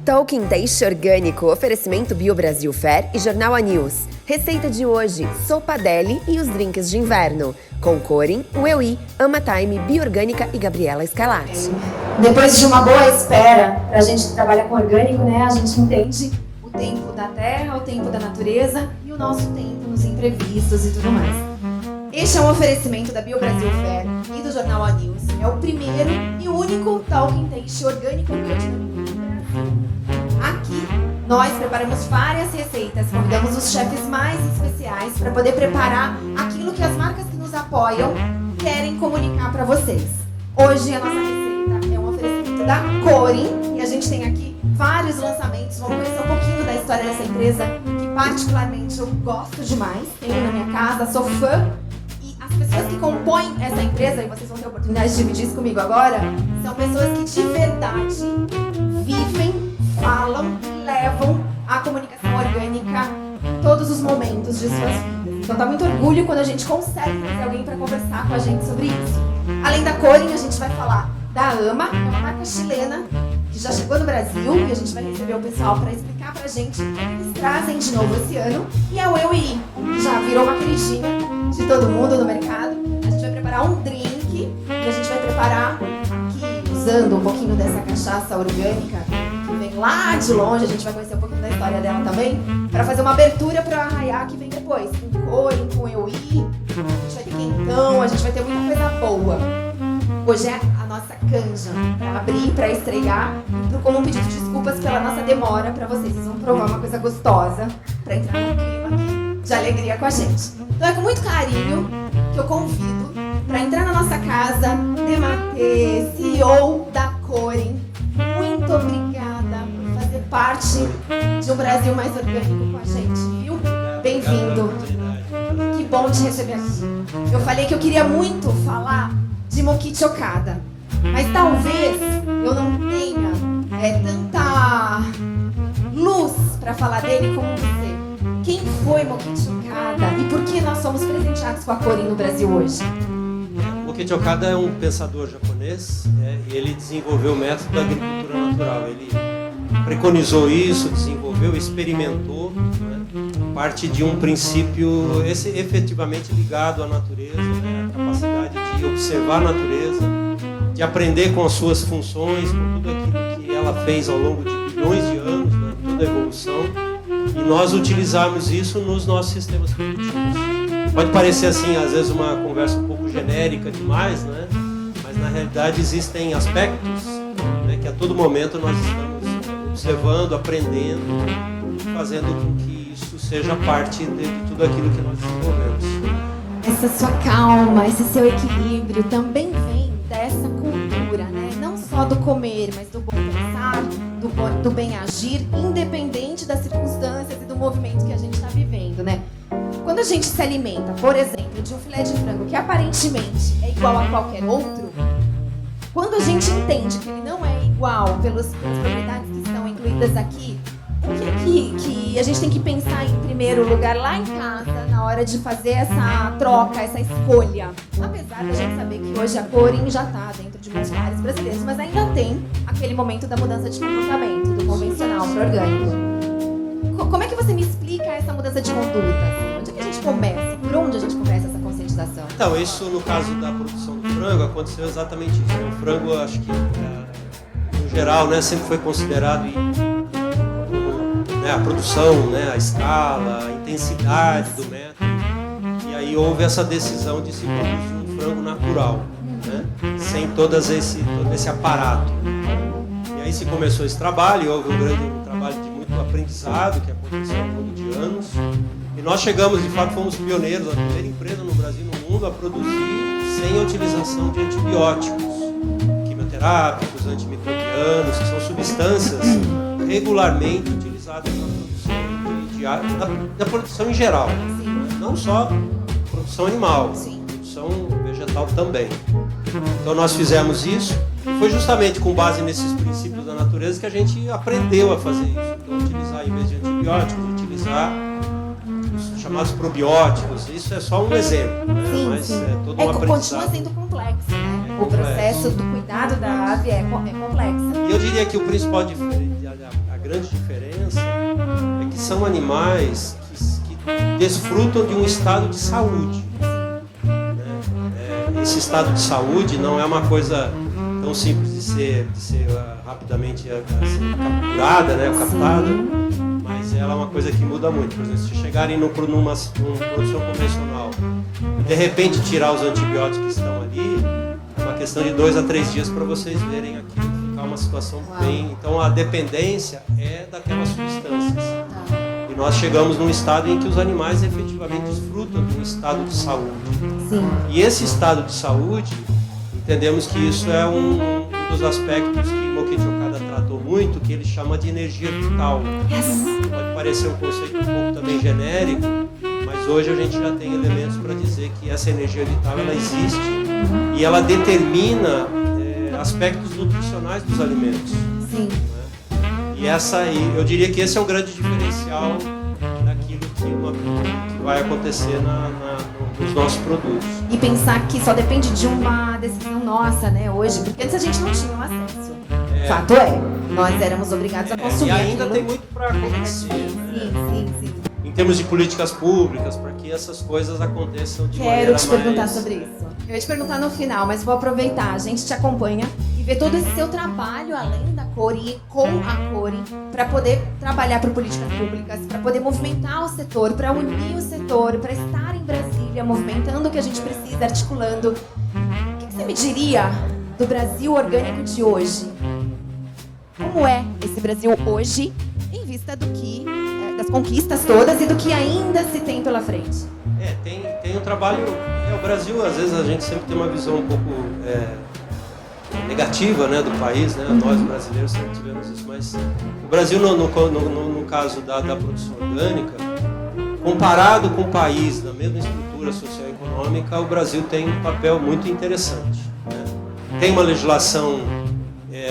Talking Taste Orgânico, oferecimento Bio Brasil Fair e Jornal A News. Receita de hoje, sopa deli e os drinks de inverno. Com Corin, Ueui, Ama Time, Bioorgânica e Gabriela Escalati. Depois de uma boa espera, pra gente que trabalha com orgânico, né, a gente entende o tempo da terra, o tempo da natureza e o nosso tempo nos imprevistos e tudo mais. Este é um oferecimento da Bio Brasil Fair e do Jornal A News. É o primeiro e único Talking Taste orgânico do Brasil. Aqui, nós preparamos várias receitas, convidamos os chefes mais especiais para poder preparar aquilo que as marcas que nos apoiam querem comunicar para vocês. Hoje, a nossa receita é um oferecimento da Corin e a gente tem aqui vários lançamentos. Vamos conhecer um pouquinho da história dessa empresa, que particularmente eu gosto demais, tenho na minha casa, sou fã. As pessoas que compõem essa empresa, e vocês vão ter a oportunidade de dividir isso comigo agora, são pessoas que de verdade vivem, falam e levam a comunicação orgânica em todos os momentos de suas vidas. Então dá muito orgulho quando a gente consegue trazer alguém para conversar com a gente sobre isso. Além da Corin, a gente vai falar da Ama, que é uma marca chilena que já chegou no Brasil e a gente vai receber o pessoal para explicar pra gente o que eles trazem de novo esse ano. E a Ueui, que já virou uma queridinha de todo mundo no mercado. A gente vai preparar um drink e a gente vai preparar aqui, usando um pouquinho dessa cachaça orgânica que vem lá de longe, a gente vai conhecer um pouquinho da história dela também, para fazer uma abertura para o arraiá que vem depois, com Corin, com Ueui, a gente vai ter quentão, a gente vai ter muita coisa boa. Hoje é a nossa canja para abrir, para estrear, e como um pedido de desculpas pela nossa demora para vocês. Vocês vão provar uma coisa gostosa para entrar no clima aqui de alegria com a gente. Então é com muito carinho que eu convido para entrar na nossa casa, Dematê, CEO da Corin. Muito obrigada por fazer parte de um Brasil mais orgânico com a gente, viu? Bem-vindo. Que bom te receber aqui. Eu falei que eu queria muito falar de Mokichi Okada, mas talvez eu não tenha tanta luz para falar dele como você. Quem foi Mokichi Okada e por que nós somos presenteados com a Corin no Brasil hoje? Mokichi Okada é um pensador japonês, e ele desenvolveu o método da agricultura natural. Ele preconizou isso, desenvolveu, experimentou, parte de um princípio efetivamente ligado à natureza, a capacidade de observar a natureza, de aprender com as suas funções, com tudo aquilo que ela fez ao longo de bilhões de anos, toda a evolução, e nós utilizarmos isso nos nossos sistemas produtivos. Pode parecer assim, às vezes, uma conversa um pouco genérica demais, né? Mas na realidade existem aspectos, que a todo momento nós estamos observando, aprendendo, fazendo com que isso seja parte de tudo aquilo que nós desenvolvemos. Essa sua calma, esse seu equilíbrio também vem dessa cultura, né? Não só do comer, mas do bom pensar, do bem agir, independente das circunstâncias e do movimento que a gente está vivendo, né? Quando a gente se alimenta, por exemplo, de um filé de frango que aparentemente é igual a qualquer outro, quando a gente entende que ele não é igual pelas propriedades que estão incluídas aqui, o que a gente tem que pensar em primeiro lugar lá em casa, na hora de fazer essa troca, essa escolha? Apesar da gente saber que hoje a Corin já está dentro de muitos lares brasileiros, mas ainda tem aquele momento da mudança de comportamento, do convencional para o orgânico. Como é que você me explica essa mudança de conduta? Assim? Onde é que a gente começa? Por onde a gente começa essa conscientização? Então, isso no caso da produção do frango aconteceu exatamente isso. O frango, acho que, no geral, sempre foi considerado a produção, a escala, a intensidade do método. E aí houve essa decisão de se produzir um frango natural, sem todo esse aparato. E aí se começou esse trabalho, e houve um trabalho de muito aprendizado que aconteceu ao longo de anos. E nós chegamos, de fato, fomos pioneiros, a primeira empresa no Brasil e no mundo a produzir sem a utilização de antibióticos, quimioterápicos, antimicrobianos, que são substâncias regularmente utilizadas na produção da produção em geral. Não só produção animal, produção vegetal também. Então nós fizemos isso, e foi justamente com base nesses princípios da natureza que a gente aprendeu a fazer isso. Então utilizar, em vez de antibióticos, utilizar os chamados probióticos. Isso é só um exemplo, mas é todo um aprendizado. Continua sendo complexo, né? O processo do cuidado da ave é complexo. E eu diria que o principal grande diferença é que são animais que desfrutam de um estado de saúde. Né? Esse estado de saúde não é uma coisa tão simples de ser rapidamente assim, capturada, né, captada, mas ela é uma coisa que muda muito. Por exemplo, se chegarem numa produção convencional e de repente tirar os antibióticos que estão ali, é uma questão de 2 a 3 dias para vocês verem aquilo ficar uma situação bem... Então a dependência é daquelas substâncias. E nós chegamos num estado em que os animais efetivamente desfrutam de um estado de saúde. Sim. E esse estado de saúde, entendemos que isso é um dos aspectos que Mokichi Okada tratou muito, que ele chama de energia vital. Pode parecer um conceito um pouco também genérico, mas hoje a gente já tem elementos para dizer que essa energia vital ela existe e ela determina aspectos nutricionais dos alimentos. Sim. Né? E eu diria que esse é o grande diferencial daquilo que vai acontecer nos nossos produtos. E pensar que só depende de uma decisão nossa, né, hoje, porque antes a gente não tinha acesso. Fato é, nós éramos obrigados a consumir. E ainda aquilo. tem muito para acontecer. Sim. Em termos de políticas públicas, para que essas coisas aconteçam de maneira mais... Quero te perguntar sobre isso. Eu ia te perguntar no final, mas vou aproveitar. A gente te acompanha e vê todo esse seu trabalho além da Cori e com a Cori para poder trabalhar por políticas públicas, para poder movimentar o setor, para unir o setor, para estar em Brasília, movimentando o que a gente precisa, articulando. O que você me diria do Brasil orgânico de hoje? Como é esse Brasil hoje, em vista do que das conquistas todas e do que ainda se tem pela frente? Tem um trabalho... o Brasil, às vezes, a gente sempre tem uma visão um pouco negativa, né, do país, né? Nós, brasileiros, sempre tivemos isso, mas o Brasil, no caso da produção orgânica, comparado com o país na mesma estrutura socioeconômica, o Brasil tem um papel muito interessante. Né? Tem uma legislação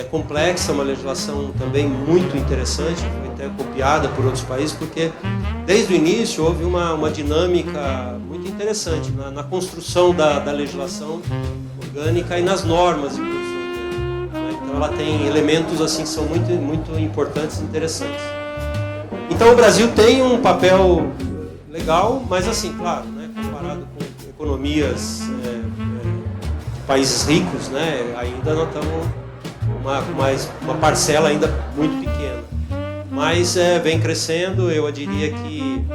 complexa, uma legislação também muito interessante, foi até copiada por outros países, porque desde o início houve uma dinâmica muito interessante na construção da legislação orgânica e nas normas de produção orgânica. Né? Então ela tem elementos assim que são muito, muito importantes e interessantes. Então o Brasil tem um papel legal, mas assim, claro, né, comparado com economias de países ricos, né, ainda nós estamos uma parcela ainda muito pequena. Mas vem crescendo, eu diria que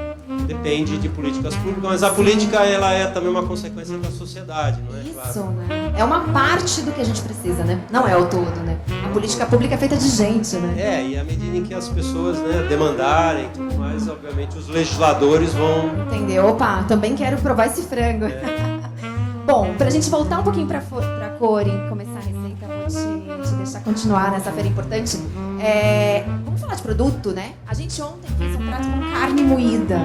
depende de políticas públicas, mas a política ela é também uma consequência da sociedade, não é? Isso, claro. Né? É uma parte do que a gente precisa, né? Não é o todo, né? A política pública é feita de gente, né? E à medida em que as pessoas, né, demandarem e tudo mais, obviamente os legisladores vão... Entendeu? Opa, também quero provar esse frango. Bom, pra gente voltar um pouquinho pra Cori, começar a receita, vou te deixar continuar nessa feira importante. Vamos falar de produto, né? A gente ontem fez um prato com carne moída.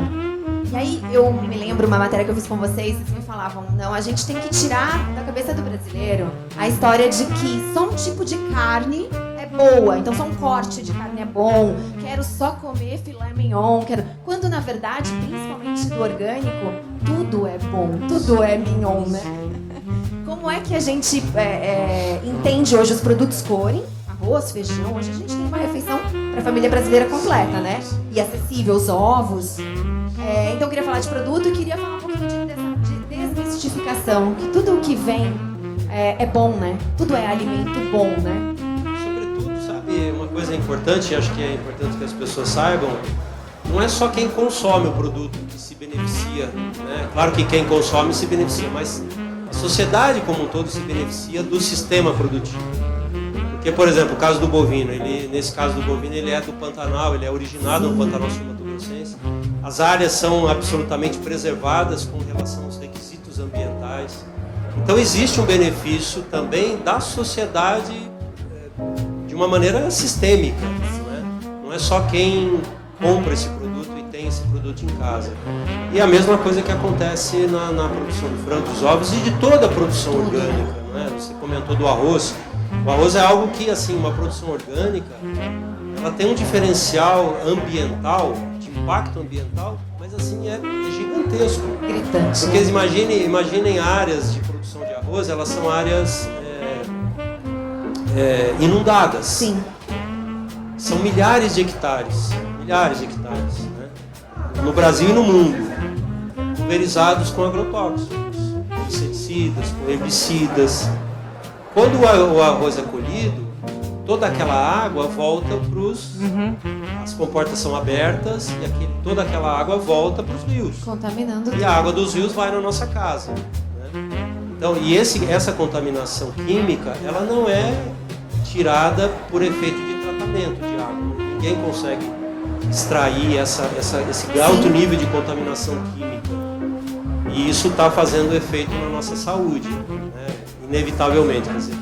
E aí eu me lembro uma matéria que eu fiz com vocês, vocês me falavam, não, a gente tem que tirar da cabeça do brasileiro a história de que só um tipo de carne é boa, então só um corte de carne é bom, quero só comer filé mignon, quando na verdade, principalmente do orgânico, tudo é bom, tudo é mignon, né? Como é que a gente entende hoje os produtos Cori? Arroz, feijão, hoje a gente tem uma refeição para a família brasileira completa, né? E acessível, os ovos. Então eu queria falar de produto e queria falar um pouquinho de desmistificação, que tudo o que vem é bom, né? Tudo é alimento bom, né? Sobretudo, sabe, uma coisa importante, acho que é importante que as pessoas saibam, não é só quem consome o produto que se beneficia, né? Claro que quem consome se beneficia, mas a sociedade como um todo se beneficia do sistema produtivo. Porque, por exemplo, o caso do bovino, nesse caso do bovino, ele é do Pantanal, ele é originado no Pantanal sul-mato-grossense. As áreas são absolutamente preservadas com relação aos requisitos ambientais. Então existe um benefício também da sociedade de uma maneira sistêmica. Né? Não é só quem compra esse produto e tem esse produto em casa. E a mesma coisa que acontece na produção do frango, dos ovos e de toda a produção orgânica. Né? Você comentou do arroz. O arroz é algo que, assim, uma produção orgânica, ela tem um diferencial ambiental, de impacto ambiental, mas assim, é gigantesco. Gritante. Porque imaginem áreas de produção de arroz, elas são áreas inundadas. Sim. São milhares de hectares, né? No Brasil e no mundo, pulverizados com agrotóxicos, com inseticidas, com herbicidas. Quando o arroz é colhido, toda aquela água volta para as comportas são abertas e toda aquela água volta para os rios. Contaminando. E a água dos rios vai na nossa casa, né? Então, essa contaminação química, ela não é tirada por efeito de tratamento de água. Ninguém consegue extrair esse alto nível de contaminação química. E isso está fazendo efeito na nossa saúde, né? Inevitavelmente. Quer dizer,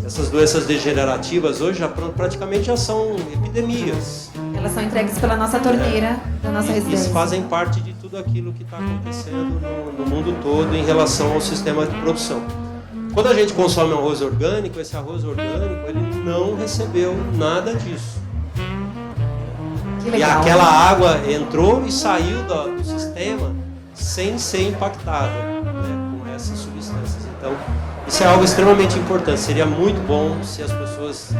essas doenças degenerativas hoje praticamente já são epidemias. Elas são entregues pela nossa torneira da nossa residência. E fazem parte de tudo aquilo que está acontecendo no mundo todo em relação ao sistema de produção. Quando a gente consome arroz orgânico, esse arroz orgânico ele não recebeu nada disso. Que legal. E aquela água entrou e saiu do sistema sem ser impactada, né, com essas substâncias. Então, isso é algo extremamente importante. Seria muito bom se as pessoas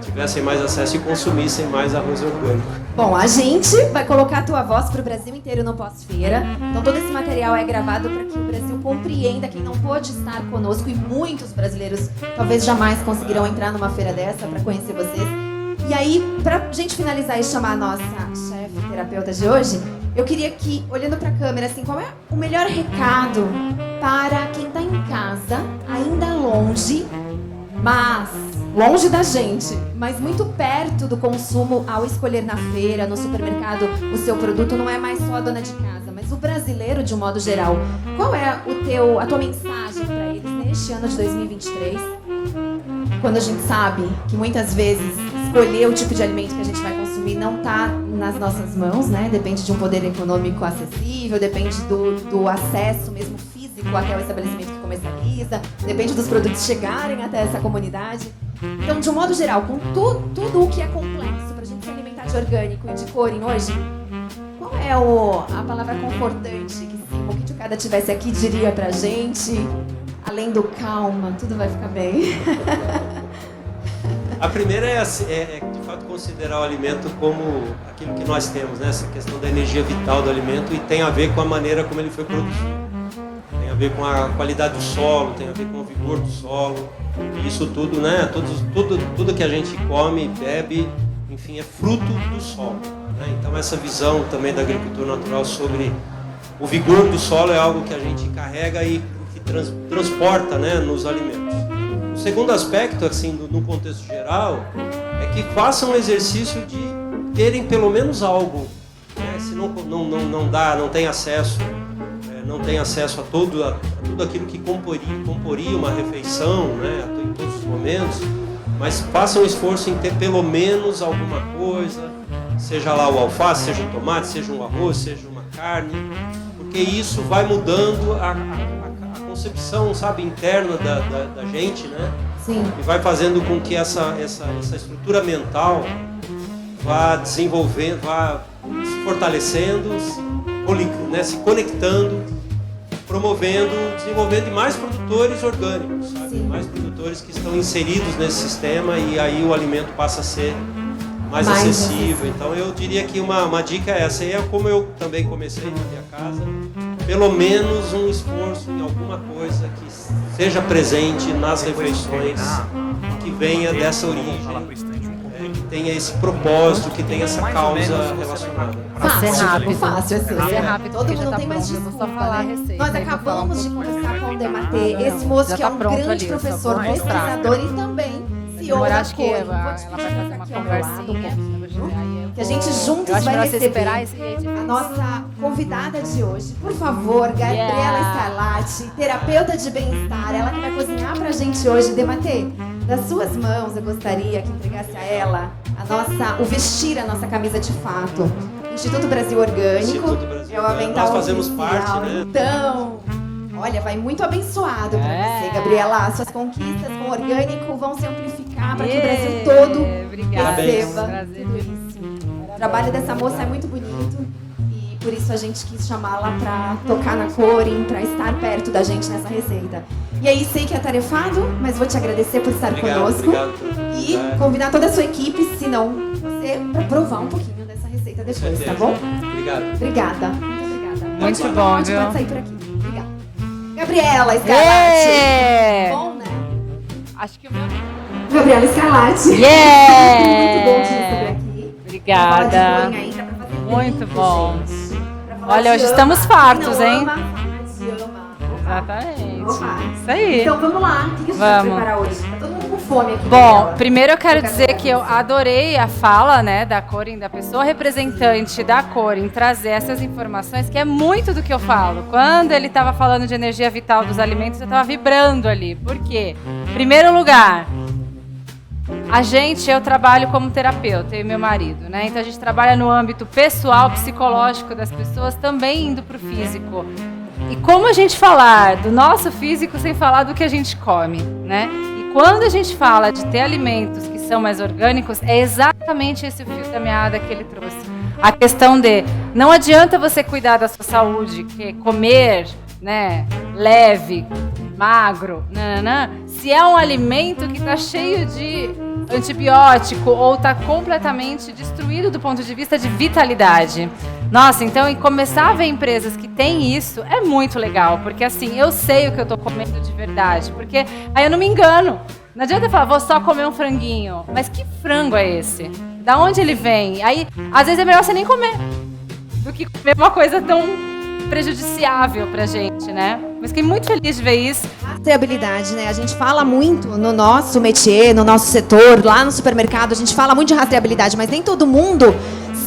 tivessem mais acesso e consumissem mais arroz orgânico. Bom, a gente vai colocar a tua voz para o Brasil inteiro no Pós-Feira. Então todo esse material é gravado para que o Brasil compreenda quem não pôde estar conosco, e muitos brasileiros talvez jamais conseguirão entrar numa feira dessa para conhecer vocês. E aí, pra gente finalizar e chamar a nossa chefe terapeuta de hoje, eu queria que, olhando para a câmera, assim, qual é o melhor recado para quem está em casa, ainda longe, mas longe da gente, mas muito perto do consumo, ao escolher na feira, no supermercado, o seu produto, não é mais só a dona de casa, mas o brasileiro de um modo geral. Qual é a tua mensagem para eles neste ano de 2023? Quando a gente sabe que muitas vezes escolher o tipo de alimento que a gente vai consumir não está nas nossas mãos, né? Depende de um poder econômico acessível, depende do acesso mesmo físico até o estabelecimento que comercializa, depende dos produtos chegarem até essa comunidade. Então, de um modo geral, com tudo o que é complexo para a gente se alimentar de orgânico e de coring hoje, qual é a palavra confortante que se o Kit Okada tivesse aqui diria pra gente? Além do calma, tudo vai ficar bem. A primeira é de fato considerar o alimento como aquilo que nós temos, né? Essa questão da energia vital do alimento, e tem a ver com a maneira como ele foi produzido. Tem a ver com a qualidade do solo, tem a ver com o vigor do solo. E isso tudo, né? Tudo que a gente come, bebe, enfim, é fruto do solo, né? Então essa visão também da agricultura natural sobre o vigor do solo é algo que a gente carrega e que transporta, né, nos alimentos. O segundo aspecto, assim, no contexto geral, é que façam um exercício de terem pelo menos algo, né? Se não tem acesso a tudo aquilo que comporia uma refeição, né, em todos os momentos, mas façam um esforço em ter pelo menos alguma coisa, seja lá o alface, seja o tomate, seja um arroz, seja uma carne, porque isso vai mudando a concepção, sabe, interna da gente, né? Sim. E vai fazendo com que essa estrutura mental vá desenvolvendo, vá se fortalecendo, se conectando, desenvolvendo mais produtores orgânicos, sabe? Sim. Mais produtores que estão inseridos nesse sistema, e aí o alimento passa a ser mais acessível. Então eu diria que uma dica é essa, e é como eu também comecei na minha casa, pelo menos um esforço em alguma coisa que seja presente nas refeições, que venha dessa origem, que tenha esse propósito, que tenha essa causa relacionada. Fácil, assim. Vai ser rápido, Todo porque mundo já não tá tem mais pronto, eu vou desculpa, só falar a né? receita, Nós aí vou falar acabamos um de pouco conversar com o mais. Dematê, esse moço Já que é tá um pronto grande ali, eu só professor, vou mostrar. pesquisador e também CEO Eu da acho que Coring. ela Vou te vai pedir fazer uma aqui ao meu lado, conversinha. que a gente juntos Eu acho vai melhor você esperar receber esse a nossa convidada de hoje. Por favor, Gabriela Scarlatti, terapeuta de bem-estar, ela que vai cozinhar pra gente hoje. Dematê, das suas mãos eu gostaria que entregasse a ela o vestir a nossa camisa de fato. Instituto Brasil Orgânico. Instituto Brasil é o avental Nós fazemos oficial. parte, né? Então, olha, vai muito abençoado pra você, Gabriela. Suas conquistas com orgânico vão se amplificar para que o Brasil todo Obrigada. receba Prazer. tudo isso. O trabalho dessa moça é muito bonito e por isso a gente quis chamá-la para tocar na Coring, para estar perto da gente nessa receita. E aí, sei que é tarefado, mas vou te agradecer por estar conosco Obrigado. e convidar toda a sua equipe, se não você para provar um pouquinho dessa receita depois, tá bom? Obrigado. Obrigada. Muito obrigada. Muito Pode- bom, pode viu? sair por aqui. Obrigada. Gabriela Scarlatti. Yeah! Bom, né? Acho que o meu... Gabriela Scarlatti. Yeah! Muito bom te receber aqui. Obrigada. Fala de corin aí, dá pra fazer Muito muito, bom. gente. Pra falar Olha, de hoje ama. estamos fartos, Quem não hein? ama, fala de ama. Exatamente. Opa. Isso aí. Então vamos lá. O que a gente vai Vamos. preparar hoje? Tá todo mundo com fome aqui. Bom, Gabriela. primeiro eu quero Eu quero dizer ver que eu você. adorei a fala, né, da Corin, da pessoa representante da Corin, trazer essas informações, que é muito do que eu falo. Quando ele estava falando de energia vital dos alimentos, eu estava vibrando ali. Por quê? Primeiro lugar, eu trabalho como terapeuta, eu e meu marido, né? Então a gente trabalha no âmbito pessoal, psicológico das pessoas, também indo para o físico. E como a gente falar do nosso físico sem falar do que a gente come, né? E quando a gente fala de ter alimentos que são mais orgânicos, é exatamente esse o fio da meada que ele trouxe. A questão de não adianta você cuidar da sua saúde, que é comer, né, leve, magro, nananã, se é um alimento que está cheio de antibiótico ou está completamente destruído do ponto de vista de vitalidade. Nossa, então em começar a ver empresas que têm isso é muito legal, porque assim, eu sei o que eu estou comendo de verdade, porque aí eu não me engano. Não adianta eu falar, vou só comer um franguinho, mas que frango é esse? Da onde ele vem? Aí, às vezes é melhor você nem comer do que comer uma coisa tão prejudiciável pra gente, né? Mas fiquei muito feliz de ver isso. Rastreabilidade, né? A gente fala muito no nosso métier, no nosso setor, lá no supermercado, a gente fala muito de rastreabilidade, mas nem todo mundo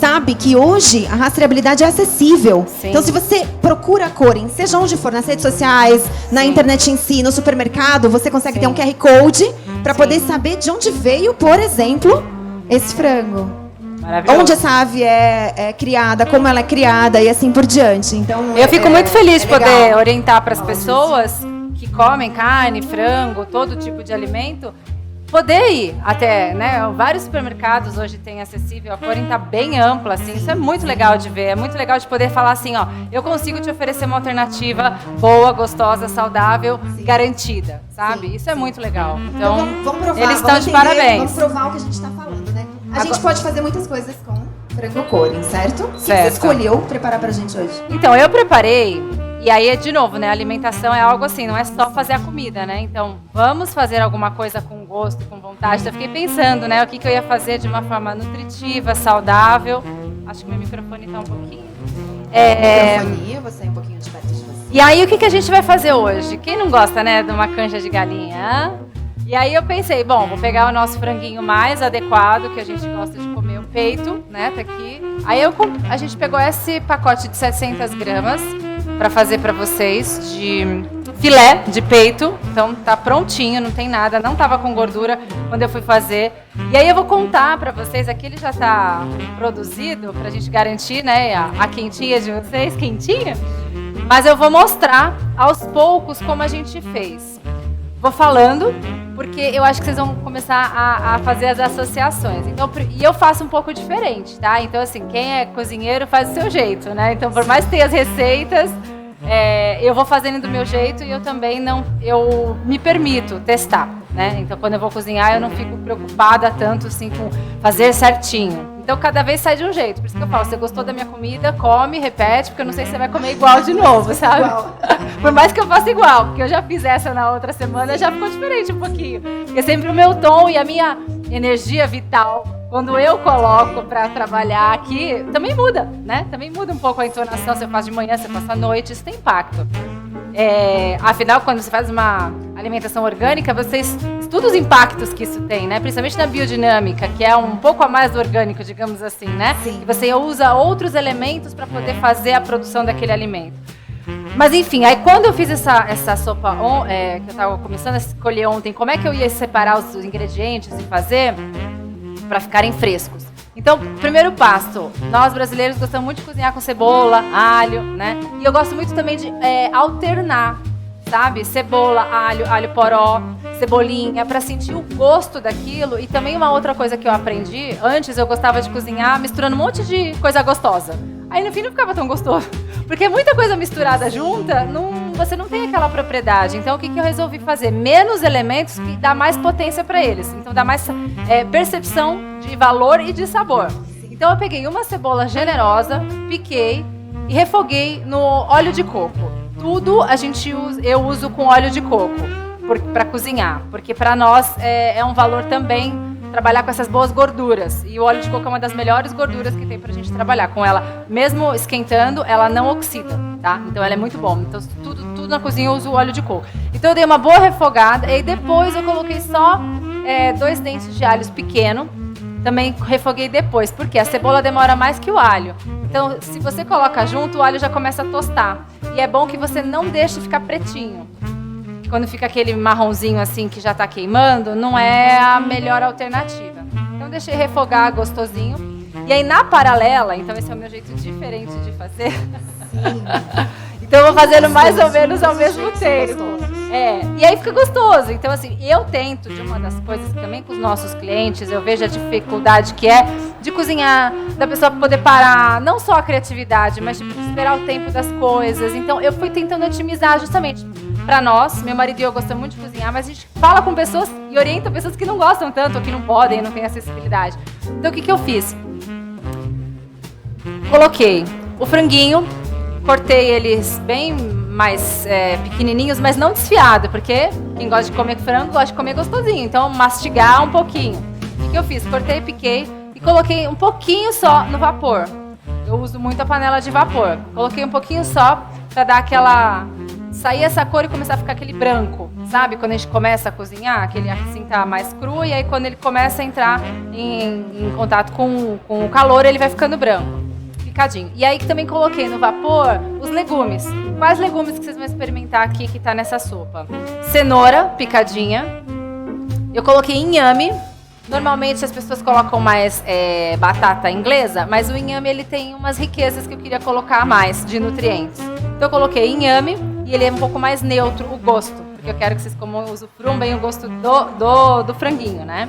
sabe que hoje a rastreabilidade é acessível. Sim. Então, se você procura a Corin, seja onde for, nas redes sociais, na Sim. internet em si, no supermercado, você consegue Sim. ter um QR Code para poder saber de onde veio, por exemplo, esse frango. Maravilhoso. Onde essa ave é criada, como ela é criada e assim por diante. Então, Eu fico muito feliz de legal. poder orientar para as pessoas que comem carne, frango, todo tipo de alimento, poder ir até, né? Vários supermercados hoje têm acessível, a Corin tá bem ampla, assim, isso é muito legal de ver, é muito legal de poder falar assim, ó, eu consigo te oferecer uma alternativa boa, gostosa, saudável, garantida, sabe? Isso é muito legal. Então, vamos provar, eles estão vamos de entender, parabéns. Vamos provar o que a gente está falando, né? A Agora- gente pode fazer muitas coisas com frango Corin, certo? O que você Certo. escolheu preparar pra gente hoje? Então, eu preparei, e aí, de novo, né, a alimentação é algo assim, não é só fazer a comida, né? Então, vamos fazer alguma coisa com gosto, com vontade. Então, eu fiquei pensando, né, o que eu ia fazer de uma forma nutritiva, saudável. Acho que meu microfone tá um pouquinho. Microfonia, você é um pouquinho de perto de você. E aí, o que a gente vai fazer hoje? Quem não gosta, né, de uma canja de galinha? Hã? E aí eu pensei, bom, vou pegar o nosso franguinho mais adequado, que a gente gosta de comer, o peito, né, tá aqui. Aí a gente pegou esse pacote de 700 gramas para fazer para vocês de filé de peito. Então tá prontinho, não tem nada, não tava com gordura quando eu fui fazer. E aí eu vou contar para vocês, aqui ele já tá produzido pra gente garantir, né, a quentinha de vocês, quentinha. Mas eu vou mostrar aos poucos como a gente fez. Vou falando, porque eu acho que vocês vão começar a fazer as associações. Então, e eu faço um pouco diferente, tá? Então, assim, quem é cozinheiro faz do seu jeito, né? Então, por mais que tenha as receitas, eu vou fazendo do meu jeito e eu também eu me permito testar, né? Então, quando eu vou cozinhar, eu não fico preocupada tanto, assim, com fazer certinho. Então, cada vez sai de um jeito. Por isso que eu falo, você gostou da minha comida, come, repete, porque eu não sei se você vai comer igual de novo, sabe? Por mais que eu faça igual, porque eu já fiz essa na outra semana, já ficou diferente um pouquinho. Porque sempre o meu tom e a minha energia vital, quando eu coloco para trabalhar aqui, também muda, né? Também muda um pouco a entonação, se eu faço de manhã, se eu faço à noite, isso tem impacto. Afinal, quando você faz uma alimentação orgânica, você estuda os impactos que isso tem, né? Principalmente na biodinâmica, que é um pouco a mais do orgânico, digamos assim, né? Sim. E você usa outros elementos para poder fazer a produção daquele alimento. Mas enfim, aí quando eu fiz essa sopa que eu estava começando a escolher ontem, como é que eu ia separar os ingredientes e fazer para ficarem frescos? Então, primeiro passo, nós brasileiros gostamos muito de cozinhar com cebola, alho, né? E eu gosto muito também de alternar, sabe? Cebola, alho poró, cebolinha, para sentir o gosto daquilo. E também uma outra coisa que eu aprendi, antes eu gostava de cozinhar misturando um monte de coisa gostosa. Aí no fim não ficava tão gostoso, porque muita coisa misturada junta você não tem aquela propriedade. Então, o que eu resolvi fazer? Menos elementos que dá mais potência para eles. Então, dá mais percepção de valor e de sabor. Então, eu peguei uma cebola generosa, piquei e refoguei no óleo de coco. Tudo eu uso com óleo de coco para cozinhar, porque para nós é um valor também trabalhar com essas boas gorduras. E o óleo de coco é uma das melhores gorduras que tem pra gente trabalhar. Com ela, mesmo esquentando, ela não oxida, tá? Então ela é muito bom. Então tudo na cozinha eu uso o óleo de coco. Então eu dei uma boa refogada e depois eu coloquei só 2 dentes de alhos pequeno. Também refoguei depois, porque a cebola demora mais que o alho. Então, se você coloca junto, o alho já começa a tostar. E é bom que você não deixe ficar pretinho. Quando fica aquele marronzinho assim que já tá queimando, não é a melhor alternativa. Então deixei refogar gostosinho. E aí na paralela, então esse é o meu jeito diferente de fazer. Então eu vou fazendo mais ou menos ao mesmo tempo. E aí fica gostoso. Então assim, eu tento, de uma das coisas que também com os nossos clientes, eu vejo a dificuldade que é de cozinhar, da pessoa poder parar, não só a criatividade, mas tipo, esperar o tempo das coisas. Então eu fui tentando otimizar justamente para nós, meu marido e eu gostamos muito de cozinhar, mas a gente fala com pessoas e orienta pessoas que não gostam tanto, ou que não podem, não têm acessibilidade. Então o que eu fiz? Coloquei o franguinho, cortei eles bem mais pequenininhos, mas não desfiado, porque quem gosta de comer frango gosta de comer gostosinho, então mastigar um pouquinho. O que eu fiz? Cortei, piquei e coloquei um pouquinho só no vapor. Eu uso muito a panela de vapor. Coloquei um pouquinho só para dar aquela... sair essa cor e começar a ficar aquele branco, sabe? Quando a gente começa a cozinhar, aquele assim tá mais cru, e aí quando ele começa a entrar em contato com o calor, ele vai ficando branco, picadinho. E aí também coloquei no vapor os legumes. Quais legumes que vocês vão experimentar aqui que tá nessa sopa? Cenoura picadinha. Eu coloquei inhame. Normalmente as pessoas colocam mais batata inglesa, mas o inhame ele tem umas riquezas que eu queria colocar mais de nutrientes. Então eu coloquei inhame e ele é um pouco mais neutro o gosto, porque eu quero que vocês usufruam bem o gosto do franguinho, né?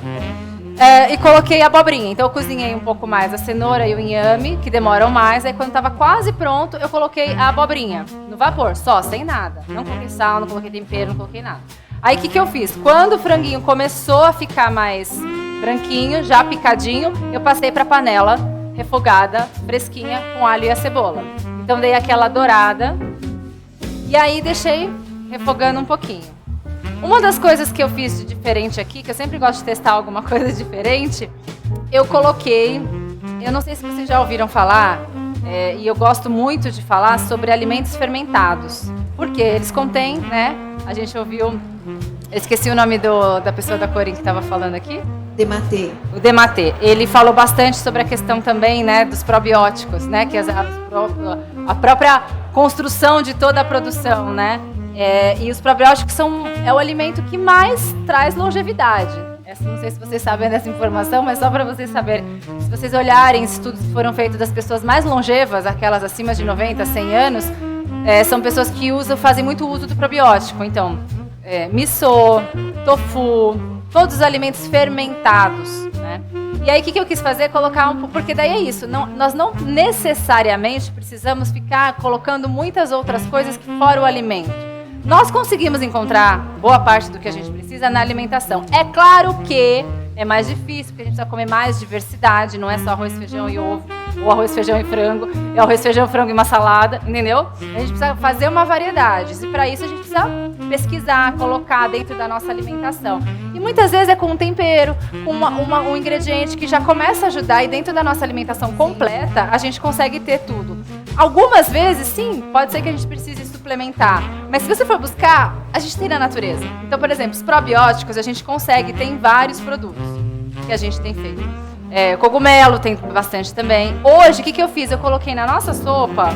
E coloquei a abobrinha, então eu cozinhei um pouco mais a cenoura e o inhame, que demoram mais, aí quando estava quase pronto, eu coloquei a abobrinha no vapor, só, sem nada. Não coloquei sal, não coloquei tempero, não coloquei nada. Aí o que eu fiz? Quando o franguinho começou a ficar mais branquinho, já picadinho, eu passei para a panela refogada, fresquinha, com alho e a cebola. Então dei aquela dourada e aí deixei refogando um pouquinho. Uma das coisas que eu fiz de diferente aqui, que eu sempre gosto de testar alguma coisa diferente, eu coloquei, eu não sei se vocês já ouviram falar, e eu gosto muito de falar sobre alimentos fermentados. Porque eles contêm, né? A gente ouviu, eu esqueci o nome da pessoa da Corin que estava falando aqui. Dematê. O Dematê. Ele falou bastante sobre a questão também, né, dos probióticos, né, que a própria construção de toda a produção, né, e os probióticos é o alimento que mais traz longevidade. Não sei se vocês sabem dessa informação, mas só para vocês saberem, se vocês olharem estudos que foram feitos das pessoas mais longevas, aquelas acima de 90, 100 anos, são pessoas que fazem muito uso do probiótico. Então, miso, tofu, todos os alimentos fermentados, né? E aí o que eu quis fazer? Colocar porque daí é isso, nós não necessariamente precisamos ficar colocando muitas outras coisas que fora o alimento. Nós conseguimos encontrar boa parte do que a gente precisa na alimentação. É claro que é mais difícil, porque a gente precisa comer mais diversidade, não é só arroz, feijão e ovo, ou arroz, feijão e frango, é arroz, feijão, frango e uma salada, entendeu? A gente precisa fazer uma variedade, e para isso a gente precisa pesquisar, colocar dentro da nossa alimentação. E muitas vezes é com um tempero, com um ingrediente que já começa a ajudar, e dentro da nossa alimentação completa, a gente consegue ter tudo. Algumas vezes, sim, pode ser que a gente precise suplementar, mas se você for buscar, a gente tem na natureza. Então, por exemplo, os probióticos a gente consegue, tem vários produtos que a gente tem feito. Cogumelo tem bastante também. Hoje, o que eu fiz? Eu coloquei na nossa sopa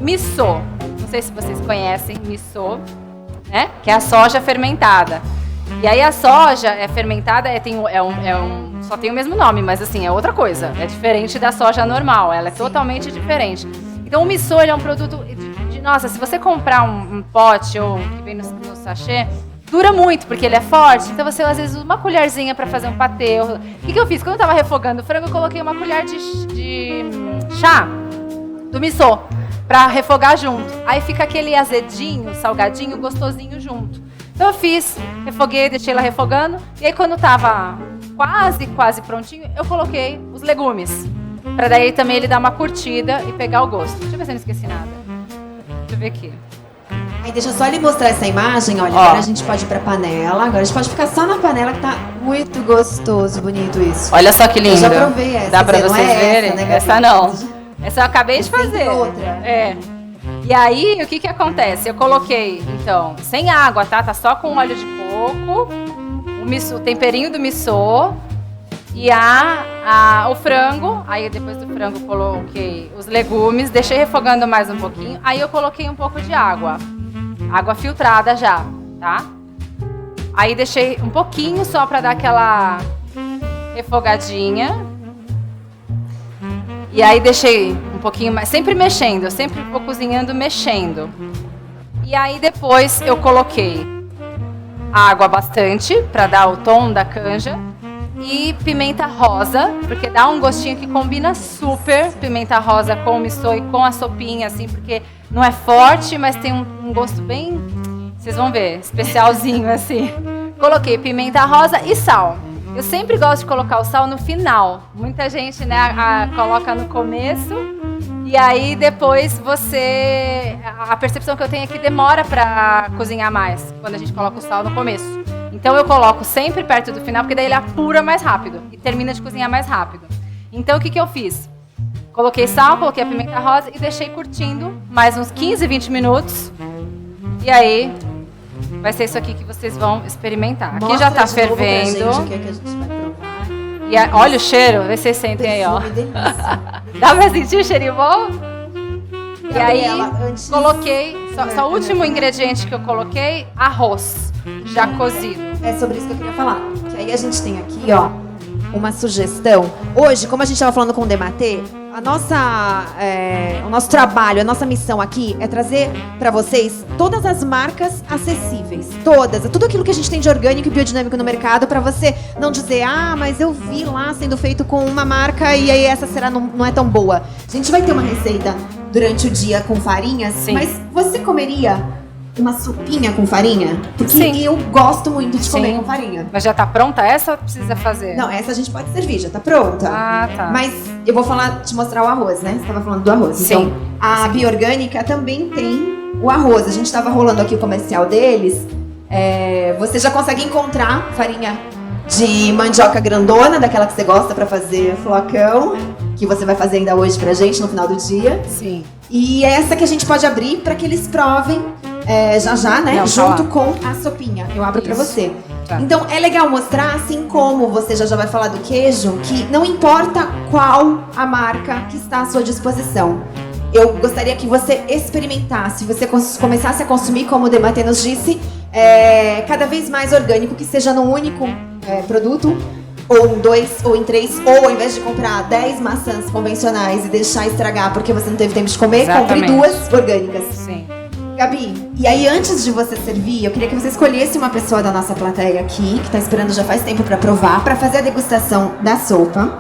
miso. Não sei se vocês conhecem miso, né? Que é a soja fermentada. E aí a soja fermentada só tem o mesmo nome, mas assim, é outra coisa. É diferente da soja normal, ela é totalmente diferente. Então o miso ele é um produto nossa, se você comprar um pote ou que vem no sachê, dura muito, porque ele é forte. Então você às vezes usa uma colherzinha para fazer um patê. O que eu fiz? Quando eu tava refogando o frango, eu coloquei uma colher de chá do miso. pra refogar junto. Aí fica aquele azedinho, salgadinho, gostosinho junto. Então eu fiz, refoguei, deixei ela refogando. E aí quando tava quase prontinho, eu coloquei os legumes. Pra daí também ele dar uma curtida e pegar o gosto. Deixa eu ver se eu não esqueci nada. Deixa eu ver aqui. Aí deixa eu só lhe mostrar essa imagem, olha, Ó. agora a gente pode ir pra panela, agora a gente pode ficar só na panela que tá muito gostoso, bonito isso. Olha só que lindo. Eu já provei essa. Dá pra não vocês é verem? Essa, né, Essa Gabi? não. Essa eu acabei de Tem fazer. outra. É. E aí, o que que acontece? Eu coloquei, então, sem água, tá? Tá só com óleo de coco, o temperinho do missô e o frango. Aí, depois do frango, coloquei os legumes, deixei refogando mais um pouquinho. Aí, eu coloquei um pouco de água. Água filtrada já, tá? Aí, deixei um pouquinho só pra dar aquela refogadinha. E aí deixei um pouquinho mais, sempre mexendo, eu sempre vou cozinhando mexendo. E aí depois eu coloquei água bastante para dar o tom da canja e pimenta rosa, porque dá um gostinho que combina super pimenta rosa com o missô e com a sopinha, assim, porque não é forte, mas tem um gosto bem, vocês vão ver, especialzinho assim. Coloquei pimenta rosa e sal. Eu sempre gosto de colocar o sal no final. Muita gente, né, coloca no começo e aí depois a percepção que eu tenho é que demora para cozinhar mais quando a gente coloca o sal no começo. Então eu coloco sempre perto do final porque daí ele apura mais rápido e termina de cozinhar mais rápido. Então o que eu fiz? Coloquei sal, coloquei a pimenta rosa e deixei curtindo mais uns 15, 20 minutos. E aí vai ser isso aqui que vocês vão experimentar. Aqui já tá fervendo. O que é que a gente vai provar? E olha o cheiro, vê se vocês sentem aí, ó. Perfume, delícia. Dá pra sentir o cheirinho bom? E aí, Gabriela, antes- coloquei, só o último ingrediente que eu coloquei, arroz, já cozido. É sobre isso que eu queria falar. Que aí a gente tem aqui, ó, uma sugestão. Hoje, como a gente estava falando com o Dematê, o nosso trabalho, a nossa missão aqui é trazer para vocês todas as marcas acessíveis. Todas. Tudo aquilo que a gente tem de orgânico e biodinâmico no mercado para você não dizer, mas eu vi lá sendo feito com uma marca e aí essa não é tão boa. A gente vai ter uma receita durante o dia com farinhas, Sim. mas você comeria uma sopinha com farinha? Porque Sim. eu gosto muito de comer Sim. com farinha. Mas já tá pronta essa ou precisa fazer? Não, essa a gente pode servir, já tá pronta. Ah, tá. Mas eu vou te mostrar o arroz, né? Você tava falando do arroz. Sim. Então, a Biorgânica também tem o arroz. A gente tava rolando aqui o comercial deles. Você já consegue encontrar farinha de mandioca grandona, daquela que você gosta pra fazer flocão, que você vai fazer ainda hoje pra gente no final do dia. Sim. E essa que a gente pode abrir pra que eles provem já, né? Não, tá junto lá. com a sopinha. Eu abro pra Isso. você. Tá. Então é legal mostrar, assim como você já vai falar do queijo, que não importa qual a marca que está à sua disposição. Eu gostaria que você experimentasse, você começasse a consumir, como o Dematê nos disse, cada vez mais orgânico, que seja num único produto, ou em 2, ou em 3, ou ao invés de comprar 10 maçãs convencionais e deixar estragar porque você não teve tempo de comer, Exatamente. compre 2 orgânicas. Sim. Gabi, e aí antes de você servir, eu queria que você escolhesse uma pessoa da nossa plateia aqui, que tá esperando já faz tempo pra provar, pra fazer a degustação da sopa.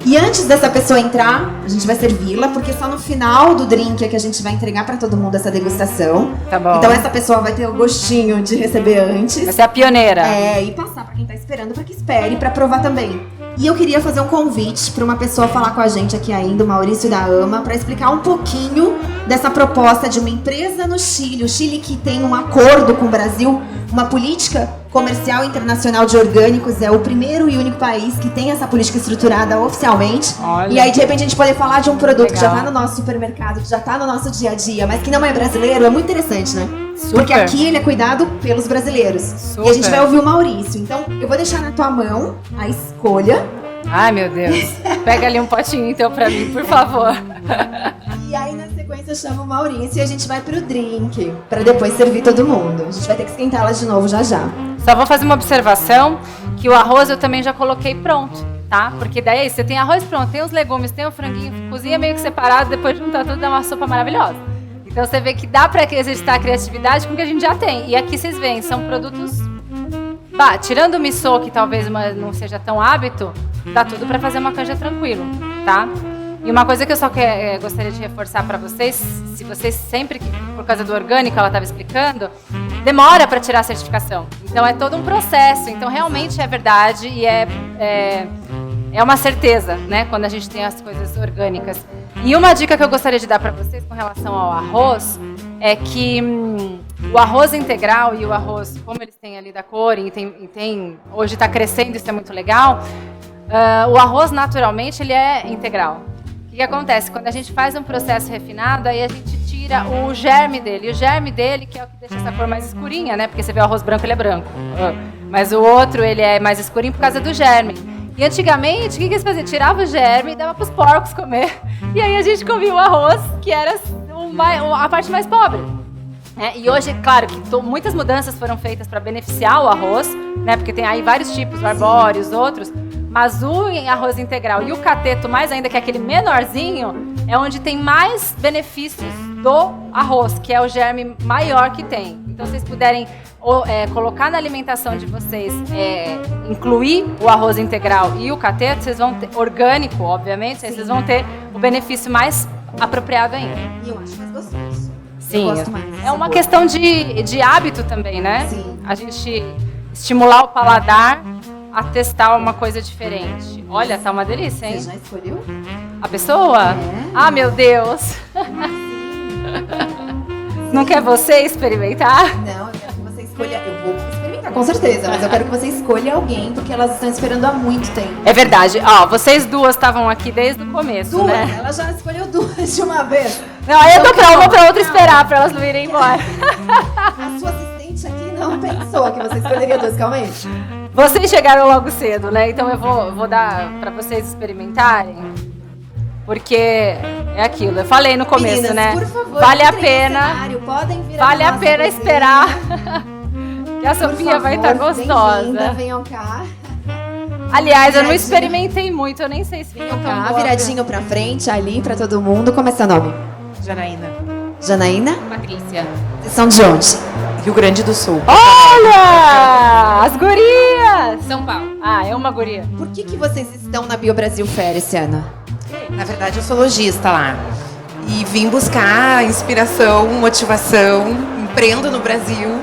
E antes dessa pessoa entrar, a gente vai servi-la, porque só no final do drink é que a gente vai entregar pra todo mundo essa degustação. Tá bom. Então essa pessoa vai ter o gostinho de receber antes. Vai ser a pioneira. E passar pra quem tá esperando, pra que espere, pra provar também. E eu queria fazer um convite pra uma pessoa falar com a gente aqui ainda, o Maurício da AMA, pra explicar um pouquinho dessa proposta de uma empresa no Chile. O Chile que tem um acordo com o Brasil, uma política comercial internacional de orgânicos, é o primeiro e único país que tem essa política estruturada oficialmente. Olha. E aí, de repente, a gente poder falar de um produto que já Legal. tá no nosso supermercado, que já tá no nosso dia a dia, mas que não é brasileiro, é muito interessante, né? Super. Porque aqui ele é cuidado pelos brasileiros. Super. E a gente vai ouvir o Maurício. Então, eu vou deixar na tua mão a escolha. Ai, meu Deus. Pega ali um potinho, então, pra mim, por favor. E aí, na sequência, eu chamo o Maurício e a gente vai pro drink, pra depois servir todo mundo. A gente vai ter que esquentar ela de novo já já. Só vou fazer uma observação, que o arroz eu também já coloquei pronto, tá? Porque daí você tem arroz pronto, tem os legumes, tem o franguinho, cozinha meio que separado, depois juntar tudo, dá uma sopa maravilhosa. Então você vê que dá pra exercitar a criatividade com o que a gente já tem. E aqui vocês veem, são produtos... tirando o missô, que talvez não seja tão hábito, dá tudo pra fazer uma canja tranquilo, tá? E uma coisa que eu só gostaria de reforçar para vocês, se vocês sempre, por causa do orgânico, ela estava explicando, demora para tirar a certificação. Então é todo um processo. Então realmente é verdade e é uma certeza, né, quando a gente tem as coisas orgânicas. E uma dica que eu gostaria de dar para vocês com relação ao arroz é que o arroz integral e o arroz, como eles têm ali da cor e hoje está crescendo, isso é muito legal. O arroz naturalmente ele é integral. O que acontece? Quando a gente faz um processo refinado, aí a gente tira o germe dele. E o germe dele, que é o que deixa essa cor mais escurinha, né? Porque você vê o arroz branco, ele é branco. Mas o outro, ele é mais escurinho por causa do germe. E antigamente, o que eles faziam? Tirava o germe e dava para os porcos comer. E aí a gente comia o arroz, que era a parte mais pobre. E hoje, claro, que muitas mudanças foram feitas para beneficiar o arroz, né? Porque tem aí vários tipos, o arbóreo, os outros. Mas o arroz integral e o cateto, mais ainda que aquele menorzinho, é onde tem mais benefícios do arroz, que é o germe maior que tem. Então, se vocês puderem colocar na alimentação de vocês, incluir o arroz integral e o cateto, vocês vão ter, orgânico, obviamente, vocês vão ter o benefício mais apropriado ainda. E eu acho mais gostoso. Sim, eu gosto mais. É uma questão de hábito também, né? Sim. A gente estimular o paladar a testar uma coisa diferente. Olha, tá uma delícia, hein? Você já escolheu? A pessoa? Ah, meu Deus! Não quer você experimentar? Não, eu quero que você escolha. Eu vou experimentar, com certeza, mas eu quero que você escolha alguém, porque elas estão esperando há muito tempo. É verdade. Vocês duas estavam aqui desde o começo, né? Ela já escolheu duas de uma vez. Não, aí eu dou pra uma pra outra esperar, pra elas não irem embora. A sua assistente aqui não pensou que você escolheria duas, calma aí. Vocês chegaram logo cedo, né? Então eu vou dar pra vocês experimentarem. Porque é aquilo, eu falei no começo, Meninas, né? por favor, vale a entrem no pena. cenário, podem vir Vale à a nossa pena cozinha. esperar. Que a Por Sofia vai estar favor, bem-vinda, gostosa. venham cá. Aliás, eu não Viradinho. experimentei muito, eu nem sei se ficou Venham tão cá, boa. viradinho pra frente, ali, pra todo mundo. Como é seu nome? Janaína. Janaína? Patrícia. Vocês são de onde? Rio Grande do Sul. Olha! As gurias! São Paulo. Ah, é uma guria. Por que vocês estão na Bio Brasil Fair esse ano? Na verdade, eu sou lojista lá. E vim buscar inspiração, motivação, empreendo no Brasil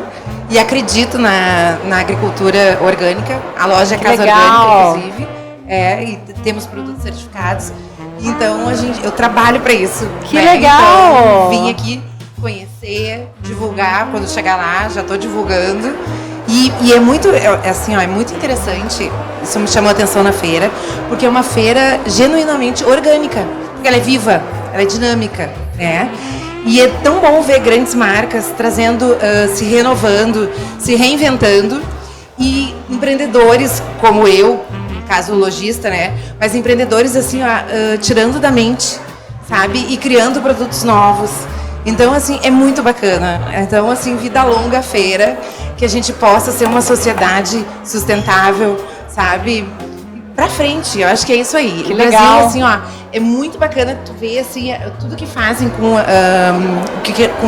e acredito na agricultura orgânica. A loja é Que Casa legal. Orgânica, inclusive. E temos produtos certificados. Então, eu trabalho para isso. Que né? legal! Então, vim aqui conhecer, divulgar. Quando chegar lá, já estou divulgando. E é muito interessante, isso me chamou a atenção na feira, porque é uma feira genuinamente orgânica, porque ela é viva, ela é dinâmica, né? E é tão bom ver grandes marcas trazendo, se renovando, se reinventando, e empreendedores como eu, no caso o lojista, né? Mas empreendedores assim, tirando da mente, sabe? E criando produtos novos. Então, assim, é muito bacana. Então, assim, vida longa a feira, que a gente possa ser uma sociedade sustentável, sabe? Pra frente, eu acho que é isso aí. Que o legal. Brasil, assim, ó, é muito bacana tu ver, assim, tudo que fazem com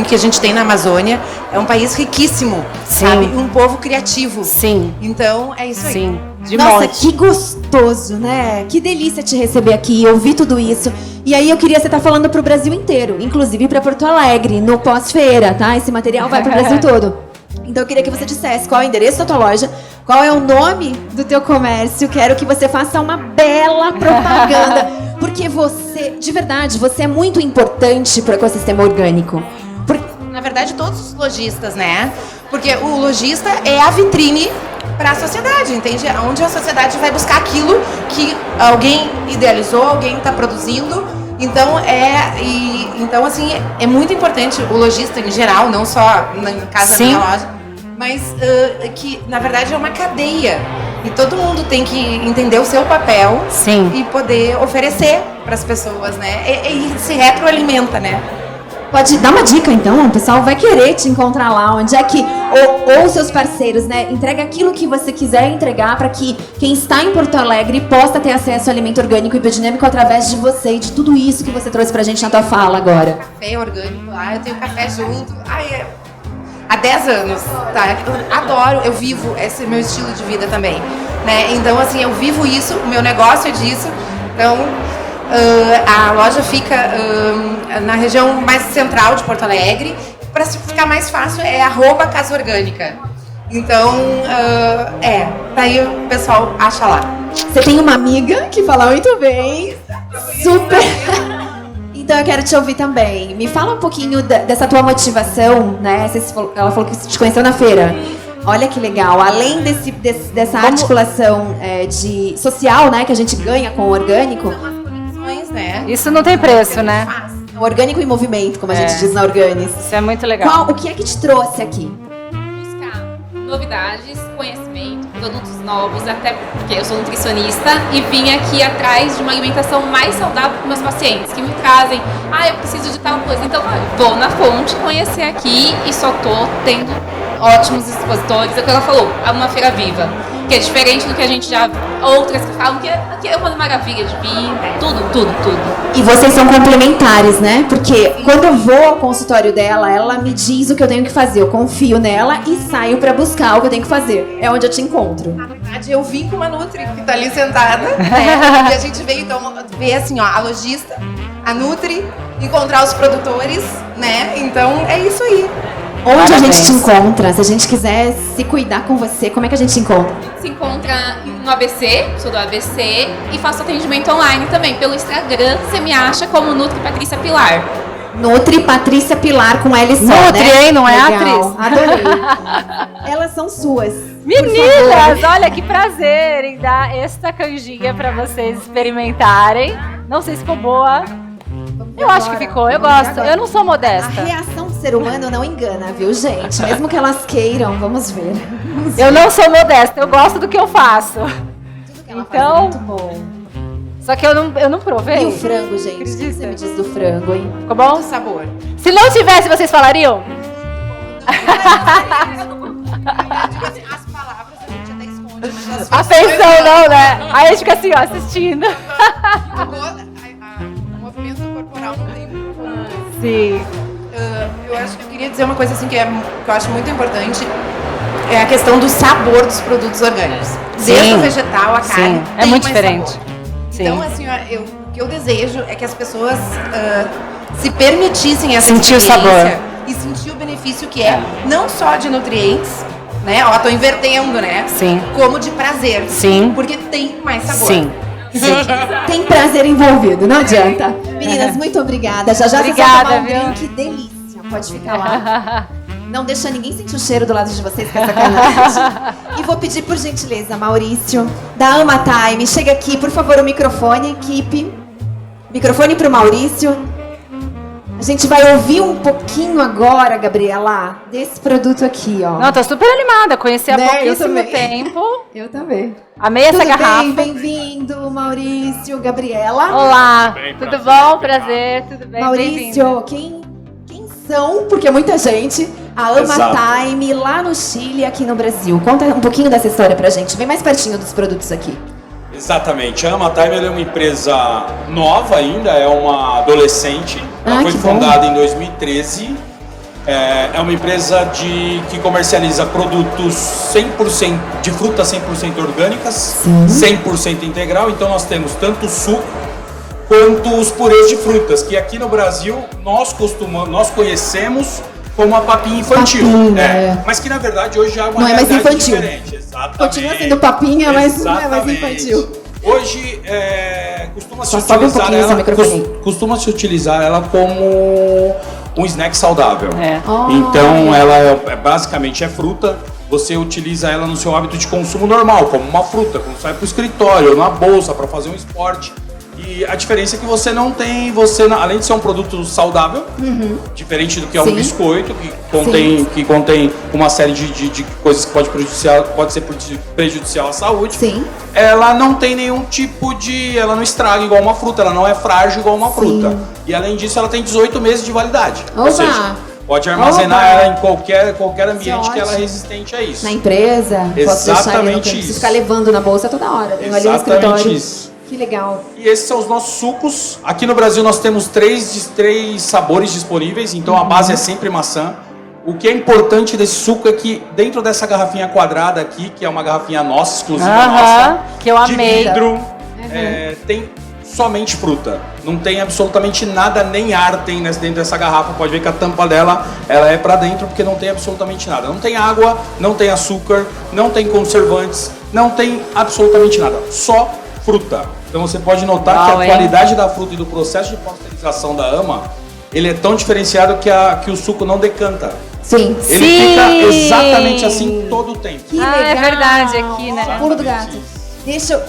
o que a gente tem na Amazônia. É um país riquíssimo, Sim. sabe? E um povo criativo. Sim, Então, é isso aí. sim. De Nossa, monte. que gostoso, né? Que delícia te receber aqui, ouvir tudo isso. E aí eu queria você estar falando pro Brasil inteiro, inclusive para Porto Alegre, no pós-feira, tá? Esse material vai pro Brasil todo. Então eu queria que você dissesse qual é o endereço da tua loja, qual é o nome do teu comércio. Quero que você faça uma bela propaganda, porque você, de verdade, você é muito importante para o ecossistema orgânico. Na verdade, todos os lojistas, né? Porque o lojista é a vitrine para a sociedade, entende? Onde a sociedade vai buscar aquilo que alguém idealizou, alguém está produzindo. Então, assim, é muito importante o lojista em geral, não só na casa da minha loja, mas que, na verdade, é uma cadeia. E todo mundo tem que entender o seu papel. Sim. E poder oferecer para as pessoas, né? E se retroalimenta, né? Pode dar uma dica, então? O pessoal vai querer te encontrar lá. Onde é que... Ou seus parceiros, né? Entrega aquilo que você quiser entregar para que quem está em Porto Alegre possa ter acesso ao alimento orgânico e biodinâmico através de você e de tudo isso que você trouxe pra gente na tua fala agora. Café orgânico lá, eu tenho café junto. Há 10 anos, tá? Eu adoro, eu vivo, esse é meu estilo de vida também, né? Então, assim, eu vivo isso, o meu negócio é disso. Então, A loja fica na região mais central de Porto Alegre. Para ficar mais fácil, é @Casa Orgânica. Então, daí o pessoal acha lá. Você tem uma amiga que fala muito bem. Super. Então eu quero te ouvir também. Me fala um pouquinho dessa tua motivação, né? Ela falou que te conheceu na feira. Olha que legal. Além dessa articulação de social, né, que a gente ganha com o orgânico. Né? Isso não tem preço, né? O orgânico em movimento, como a gente diz na Organis. Isso é muito legal. O que é que te trouxe aqui? Buscar novidades, conhecimento, produtos novos, até porque eu sou nutricionista e vim aqui atrás de uma alimentação mais saudável para meus pacientes, que me trazem, eu preciso de tal coisa. Então, vou na fonte conhecer aqui e só tô tendo ótimos expositores. É o que ela falou, é uma feira viva, que é diferente do que a gente já... Outras que falam que aqui é uma maravilha de vir, tudo. E vocês são complementares, né? Porque quando eu vou ao consultório dela, ela me diz o que eu tenho que fazer. Eu confio nela e saio pra buscar o que eu tenho que fazer. É onde eu te encontro. Na verdade, eu vim com uma Nutri que tá ali sentada, né? E a gente veio, então, ver assim, ó, a lojista, a Nutri, encontrar os produtores, né? Então, é isso aí. Onde a gente te encontra? Se a gente quiser se cuidar com você, como é que a gente te encontra? Se encontra no ABC, sou do ABC, e faço atendimento online também. Pelo Instagram, você me acha como Nutri Patrícia Pilar. Nutri Patrícia Pilar com L só, Nutri, né? hein? Não é Legal. atriz. Adorei. Elas são suas. Meninas, olha que prazer em dar esta canjinha pra vocês experimentarem. Não sei se ficou boa. Eu acho que ficou, eu gosto. Eu não sou A modesta. reação do ser humano não engana, viu, gente? Mesmo que elas queiram, vamos ver. Eu não sou modesta, eu gosto do que eu faço. Então, Muito bom. só que eu não provei. E o frango, gente? O que Acredita? você me diz do frango, hein? Ficou bom? O sabor. Se não tivesse, vocês falariam? As palavras a gente até esconde, mas as Atenção, não, né? Aí a gente fica assim, ó, assistindo. O movimento corporal não tem como. Sim. Eu acho que eu queria dizer uma coisa assim que eu acho muito importante. É a questão do sabor dos produtos orgânicos. Desde Sim. o vegetal, a carne. Sim, é tem muito mais diferente. sabor. Sim. Então, assim, o que eu desejo é que as pessoas se permitissem essa Sentir o experiência sabor. e sentir o benefício que é não só de nutrientes, né? Ó, tô invertendo, né? Sim. Como de prazer. Sim. Porque tem mais sabor. Sim. Tem prazer envolvido, não adianta. Meninas, muito obrigada. Já vocês vão Obrigada, tomar um viu? drink delícia. Pode ficar lá. Não deixa ninguém sentir o cheiro do lado de vocês, que é sacanagem. E vou pedir, por gentileza, Maurício, da Ama Time, chega aqui, por favor, o microfone, equipe. Microfone pro Maurício. A gente vai ouvir um pouquinho agora, Gabriela, desse produto aqui, ó. Não, tô super animada. Conheci há Né, eu pouquíssimo também. tempo. Eu também. Amei essa Tudo garrafa. bem? Bem-vindo, Maurício, Gabriela. Olá, tudo bom? Prazer, tudo bem? Bem-vindo. Maurício, quem são, porque é muita gente, a Ama Exato. Time lá no Chile e aqui no Brasil. Conta um pouquinho dessa história pra gente. Vem mais pertinho dos produtos aqui. Exatamente. A Amatime ela é uma empresa nova ainda, é uma adolescente. Ela Ah, foi que bom. fundada em 2013. É uma empresa que comercializa produtos 100% de frutas 100% orgânicas, 100% integral. Então nós temos tanto o suco quanto os purês de frutas, que aqui no Brasil nós conhecemos como a papinha infantil. Papinha, é. Mas que na verdade hoje já é uma Não é mais realidade infantil. diferente. Exatamente. Continua sendo papinha, mas não é mais Exatamente. infantil. Hoje costuma-se Só sobe um utilizar pouquinho esse ela, microfone. costuma-se utilizar ela como um snack saudável. É. Então ela basicamente é fruta. Você utiliza ela no seu hábito de consumo normal, como uma fruta, quando sai para o escritório, ou na bolsa para fazer um esporte. E a diferença é que você não tem, além de ser um produto saudável, diferente do que é Sim. um biscoito, que contém uma série de coisas que pode ser prejudicial à saúde. Sim. Ela não tem nenhum tipo ela não estraga igual uma fruta, ela não é frágil igual uma fruta. E além disso, ela tem 18 meses de validade. Oba! Ou seja, pode armazenar Oba! ela em qualquer ambiente que ela é ótimo. resistente a isso. Na empresa, posso deixar ali, não Exatamente preciso isso. ficar levando na bolsa toda hora. Tenho ali no Exatamente escritório. isso. Que legal. E esses são os nossos sucos. Aqui no Brasil nós temos três sabores disponíveis, então a base é sempre maçã. O que é importante desse suco é que dentro dessa garrafinha quadrada aqui, que é uma garrafinha nossa, exclusiva nossa, Que eu de amei. vidro, tem somente fruta. Não tem absolutamente nada, nem ar tem dentro dessa garrafa. Pode ver que a tampa dela, ela é para dentro porque não tem absolutamente nada. Não tem água, não tem açúcar, não tem conservantes, não tem absolutamente nada. Só fruta. Então você pode notar que a qualidade da fruta e do processo de pasteurização da AMA, ele é tão diferenciado que o suco não decanta. Sim. Ele fica exatamente assim todo o tempo. Que legal. É verdade, aqui, né? Pulo do gato.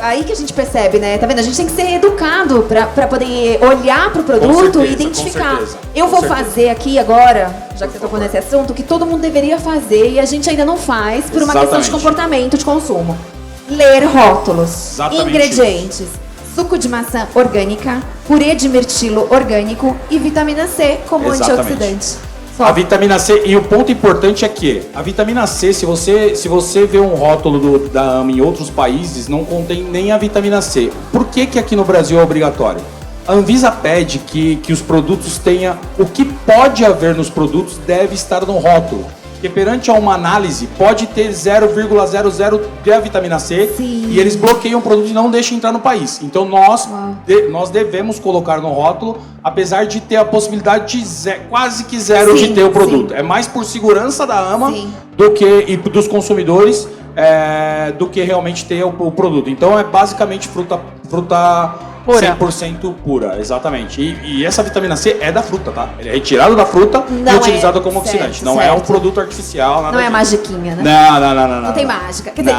Aí que a gente percebe, né? Tá vendo? A gente tem que ser educado pra poder olhar pro produto e identificar. Eu vou fazer aqui agora, já que você tocou nesse assunto, que todo mundo deveria fazer e a gente ainda não faz por uma questão de comportamento de consumo. Ler rótulos, ingredientes, suco de maçã orgânica, purê de mirtilo orgânico e vitamina C como antioxidante. A vitamina C, e o ponto importante é que a vitamina C, se você vê um rótulo da AMA em outros países, não contém nem a vitamina C. Por que aqui no Brasil é obrigatório? A Anvisa pede que os produtos tenham o que pode haver nos produtos deve estar no rótulo. Porque perante a uma análise, pode ter 0,00 de vitamina C. Sim. E eles bloqueiam o produto e não deixam entrar no país. Então nós devemos colocar no rótulo, apesar de ter a possibilidade de quase que zero de ter o produto. Sim. É mais por segurança da AMA e dos consumidores do que realmente ter o produto. Então é basicamente fruta pura. 100% pura, exatamente. E essa vitamina C é da fruta, tá? Ele é retirado da fruta e utilizado como oxidante. Não é um produto artificial, nada. Não é magiquinha, né? Não. Não tem mágica. Quer dizer,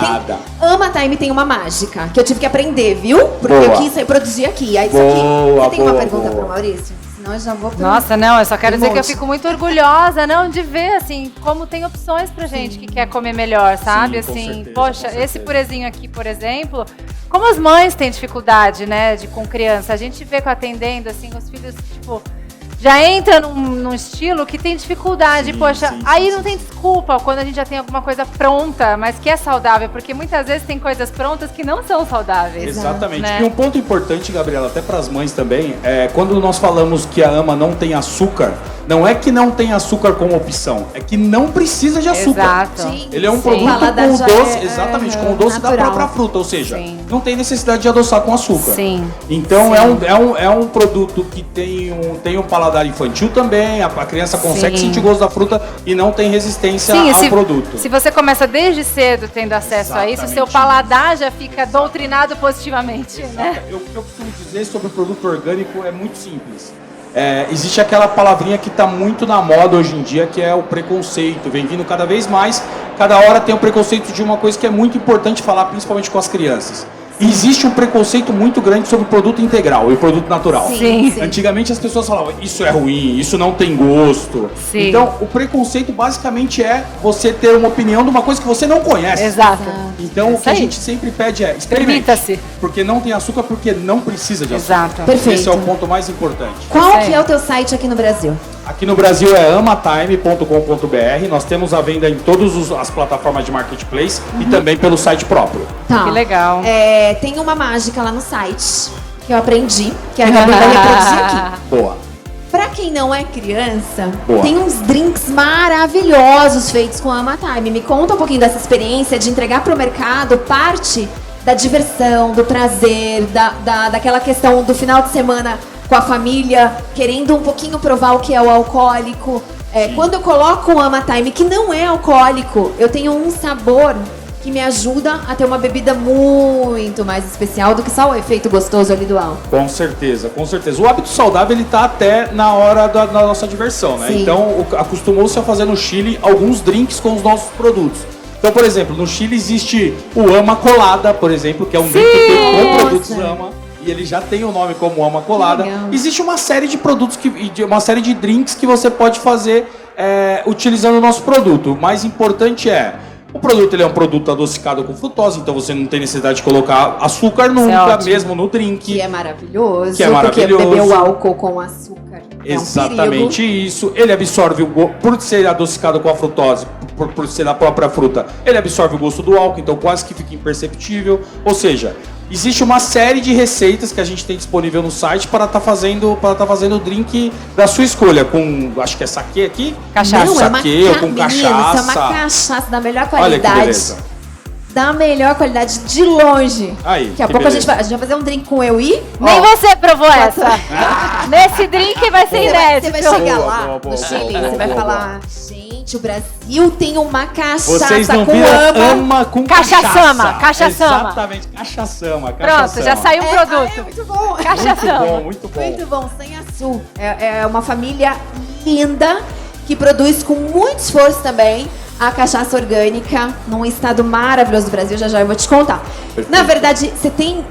AMA Time tem uma mágica que eu tive que aprender, viu? Porque eu quis produzir aqui. Aí você tem uma pergunta pro Maurício? Senão eu já vou Nossa, não, eu só quero dizer que eu fico muito orgulhosa, de ver, assim, como tem opções pra gente que quer comer melhor, sabe? Sim, assim, certeza, poxa, esse purezinho aqui, por exemplo, como as mães têm dificuldade, né, com criança, a gente vê com atendendo, assim, os filhos, tipo, já entra num estilo que tem dificuldade, aí não tem desculpa quando a gente já tem alguma coisa pronta, mas que é saudável, porque muitas vezes tem coisas prontas que não são saudáveis. Exatamente. Né? E um ponto importante, Gabriela, até para as mães também, quando nós falamos que a AMA não tem açúcar, não é que não tem açúcar como opção, é que não precisa de açúcar. Exato. Sim, ele é um produto com doce, com o doce da própria fruta, ou seja, não tem necessidade de adoçar com açúcar. Sim. Então é um produto que tem um paladar infantil também, a criança consegue sentir o gosto da fruta e não tem resistência ao produto. Se você começa desde cedo tendo acesso a isso, seu paladar já fica doutrinado positivamente. Né? O que eu costumo dizer sobre o produto orgânico é muito simples. Existe aquela palavrinha que está muito na moda hoje em dia, que é o preconceito. Vem vindo cada vez mais, cada hora tem o preconceito de uma coisa que é muito importante falar, principalmente com as crianças. E existe um preconceito muito grande sobre o produto integral e o produto natural. Sim. Antigamente as pessoas falavam, isso é ruim, isso não tem gosto. Sim. Então, o preconceito basicamente é você ter uma opinião de uma coisa que você não conhece. Exato. Então, o que a gente sempre pede é, experimente. Permita-se. Porque não tem açúcar, porque não precisa de açúcar. Exato. Perfeito. Esse é o ponto mais importante. Qual que é o teu site aqui no Brasil? Aqui no Brasil é amatime.com.br. Nós temos a venda em todas as plataformas de marketplace e também pelo site próprio. Tá. Que legal. Tem uma mágica lá no site que eu aprendi, que a Gabi vai reproduzir aqui. Boa. Pra quem não é criança, Boa. tem uns drinks maravilhosos feitos com a AmaTime. Me conta um pouquinho dessa experiência de entregar pro mercado parte da diversão, do prazer, daquela questão do final de semana com a família, querendo um pouquinho provar o que é o alcoólico. Quando eu coloco o AmaTime, que não é alcoólico, eu tenho um sabor que me ajuda a ter uma bebida muito mais especial do que só o efeito gostoso ali do álcool. Com certeza, com certeza. O hábito saudável, ele tá até na hora da nossa diversão, né? Sim. Então, acostumou-se a fazer no Chile alguns drinks com os nossos produtos. Então, por exemplo, no Chile existe o Ama Colada, por exemplo, que é um drink com produtos Ama. E ele já tem o nome como Ama Colada. Existe uma série de produtos, uma série de drinks que você pode fazer utilizando o nosso produto. O mais importante o produto, ele é um produto adocicado com frutose, então você não tem necessidade de colocar açúcar nunca, mesmo no drink. Que é maravilhoso. Porque beber o álcool com açúcar exatamente isso. Ele absorve o gosto, por ser adocicado com a frutose, por ser a própria fruta, ele absorve o gosto do álcool, então quase que fica imperceptível. Ou seja, existe uma série de receitas que a gente tem disponível no site para estar fazendo o drink da sua escolha, com, acho que é saquê aqui? Cachaça. Não, saquê ou com cachaça. Isso é uma cachaça da melhor qualidade. Olha que beleza. da melhor qualidade de longe. Aí, Daqui a que pouco a beleza. gente vai fazer um drink com eu e... Nem você provou essa. Nesse drink vai ser Você inédito. vai chegar Boa, lá boa, boa, no Chile, boa, você vai boa, falar, gente, o Brasil tem uma cachaça Vocês não com viram ama. com Cachaçama, cachaça. cachaçama. Exatamente, cachaçama. Pronto, já saiu o produto. É muito bom. Cachaçama. Muito bom. Muito bom, sem açúcar. É uma família linda que produz com muito esforço também a cachaça orgânica num estado maravilhoso do Brasil. Já eu vou te contar. Perfeito. Na verdade, você tem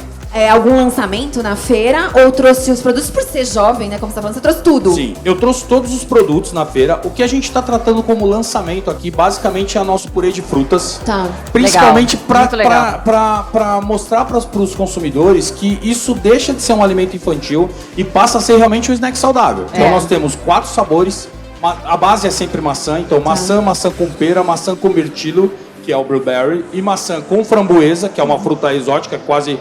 algum lançamento na feira ou trouxe os produtos por ser jovem, né? Como você tá falando, você trouxe tudo. Sim, eu trouxe todos os produtos na feira. O que a gente está tratando como lançamento aqui, basicamente, é o nosso purê de frutas. Tá. Principalmente Muito legal. para mostrar para os consumidores que isso deixa de ser um alimento infantil e passa a ser realmente um snack saudável. Então nós temos 4 sabores. A base é sempre maçã, então maçã com pera, maçã com mirtilo, que é o blueberry, e maçã com framboesa, que é uma fruta exótica, quase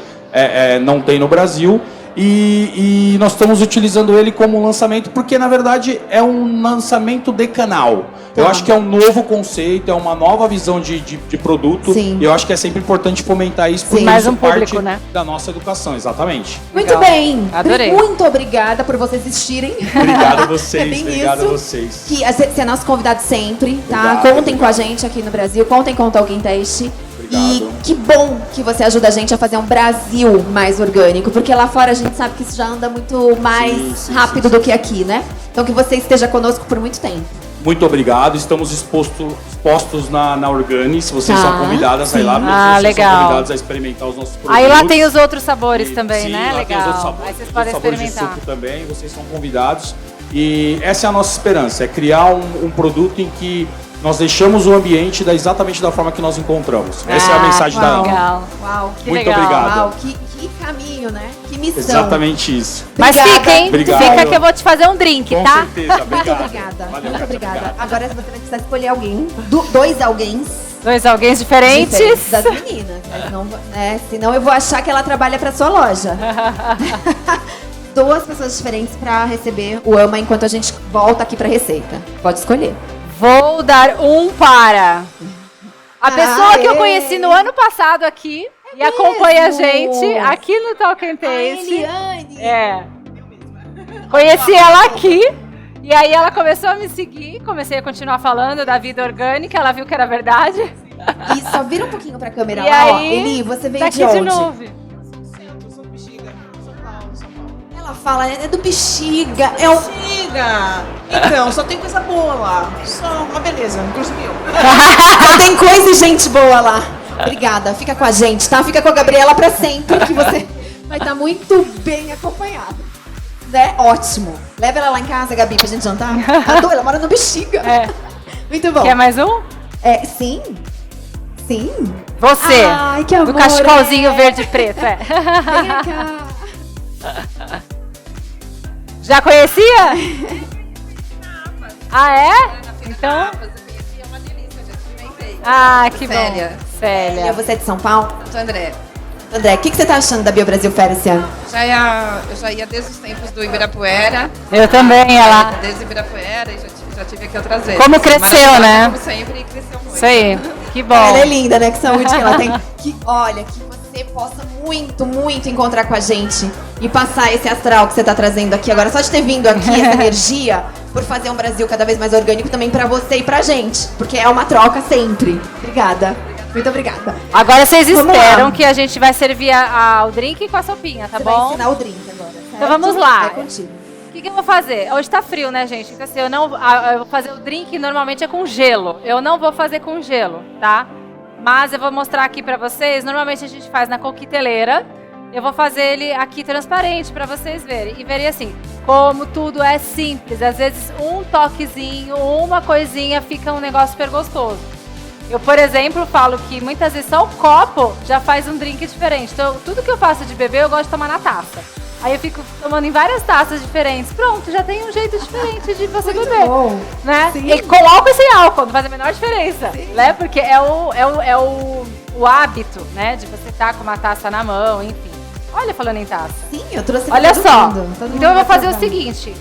não tem no Brasil. E nós estamos utilizando ele como lançamento porque, na verdade, é um lançamento de canal. Eu acho que é um novo conceito, é uma nova visão de produto. Sim. E eu acho que é sempre importante fomentar isso, porque Mais isso um público, parte né? da nossa educação, exatamente. Muito Legal. bem. Adorei. Muito obrigada por vocês existirem. Obrigado a vocês, É bem obrigado isso. a vocês. Que você é nosso convidado sempre, tá? Obrigado, Contem com a gente aqui no Brasil, contem com o Talking Taste. E Obrigado. que bom que você ajuda a gente a fazer um Brasil mais orgânico, porque lá fora a gente sabe que isso já anda muito mais Sim, rápido do que aqui, né? Então que você esteja conosco por muito tempo. Muito obrigado, estamos expostos na Organi. Se vocês Tá, são convidadas, vai lá, sim. Ah, vocês legal. são convidados a experimentar os nossos produtos. Aí lá tem os outros sabores também, Sim, né? lá tem os outros Legal. sabores, Aí vocês os podem sabores de experimentar. suco também, vocês são convidados. E essa é a nossa esperança, é criar um produto em que nós deixamos o ambiente exatamente da forma que nós encontramos. Essa é a mensagem da Ana. Legal. Uau, Que Muito legal. obrigado. uau, que caminho, né? Que missão. Exatamente isso. Mas Obrigada. fica, hein? Obrigado. Fica que eu vou te fazer um drink, Com tá? certeza, Muito obrigado. obrigada. Valeu, Muito Kátia, obrigada. obrigado. Agora você vai precisar escolher alguém, dois alguém Dois alguém diferentes. das meninas. Senão eu vou achar que ela trabalha pra sua loja. Duas pessoas diferentes pra receber o AMA enquanto a gente volta aqui pra receita. Pode escolher. Vou dar um para a pessoa que eu Aê! conheci no ano passado aqui e acompanha a mesmo? gente aqui no Talking A Taste. Eliane. É. Conheci ela aqui e aí ela começou a me seguir, comecei a continuar falando da vida orgânica, ela viu que era verdade. E só vira um pouquinho pra câmera E lá, ó. aí, Eli, você veio tá de aqui onde? de novo. Ela fala, é do Bexiga. Siga! Então, só tem coisa boa lá. Só uma beleza, inclusive eu. Só tem coisa e gente boa lá. Obrigada, fica com a gente, tá? Fica com a Gabriela pra sempre, que você vai estar muito bem acompanhado. Né? Ótimo. Leva ela lá em casa, Gabi, pra gente jantar. Adoro, ela mora no Bexiga. É. Muito bom. Quer mais um? Sim. Sim. Você. Ai, que amor. Do cachecolzinho verde e preto, é. Vem cá. Já conhecia? Ah, é? Então. Ah, que bom. Célia. E Célia. você é de São Paulo? Sou André. André, o que você tá achando da Bio Brasil Fair esse ano? Eu já ia desde os tempos do Ibirapuera. Eu também, ela. Desde Ibirapuera e já tive aqui outras vezes. Como cresceu, Maravilhosa, né? Como sempre, cresceu muito. Isso aí. Que bom. Ela é linda, né? Que saúde que ela tem. Olha, que você possa muito, muito encontrar com a gente e passar esse astral que você tá trazendo aqui agora. Só de ter vindo aqui, essa energia, por fazer um Brasil cada vez mais orgânico também pra você e pra gente. Porque é uma troca sempre. Obrigada. Muito obrigada. Agora vocês Vamos esperam lá. que a gente vai servir o drink com a sopinha, tá Você vai bom? ensinar o drink agora, certo? Então vamos lá. É contigo. O que eu vou fazer? Hoje tá frio, né, gente? Então assim, eu vou fazer o drink normalmente é com gelo. Eu não vou fazer com gelo, tá? Mas eu vou mostrar aqui pra vocês. Normalmente a gente faz na coqueteleira. Eu vou fazer ele aqui transparente pra vocês verem. E verem assim, como tudo é simples. Às vezes um toquezinho, uma coisinha fica um negócio super gostoso. Eu, por exemplo, falo que muitas vezes só o copo já faz um drink diferente. Então, tudo que eu faço de beber, eu gosto de tomar na taça. Aí eu fico tomando em várias taças diferentes. Pronto, já tem um jeito diferente de você beber. Bom. Né? Sim. E com álcool e sem álcool, não faz a menor diferença. Né? Porque é o hábito, né? De você estar com uma taça na mão, enfim. Olha, falando em taça. Sim, eu trouxe pra Olha todo só. mundo. Todo mundo Então eu vou vai fazer o provar. seguinte.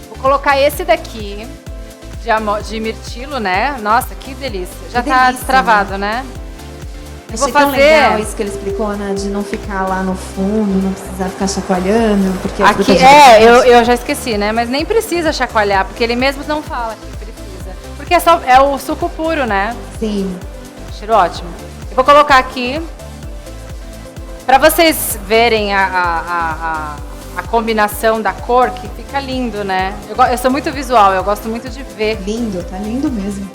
Vou colocar esse daqui de mirtilo, né? Nossa, que delícia. Já tá delícia, destravado, né? Achei vou tão fazer- legal isso que ele explicou, né? De não ficar lá no fundo, não precisar ficar chacoalhando, porque a fruta Aqui, de eu já esqueci, né? Mas nem precisa chacoalhar, porque ele mesmo não fala que precisa. Porque é o suco puro, né? Sim. Cheiro ótimo. Eu vou colocar aqui, pra vocês verem a combinação da cor, que fica lindo, né? Eu sou muito visual, eu gosto muito de ver. Lindo, tá lindo mesmo.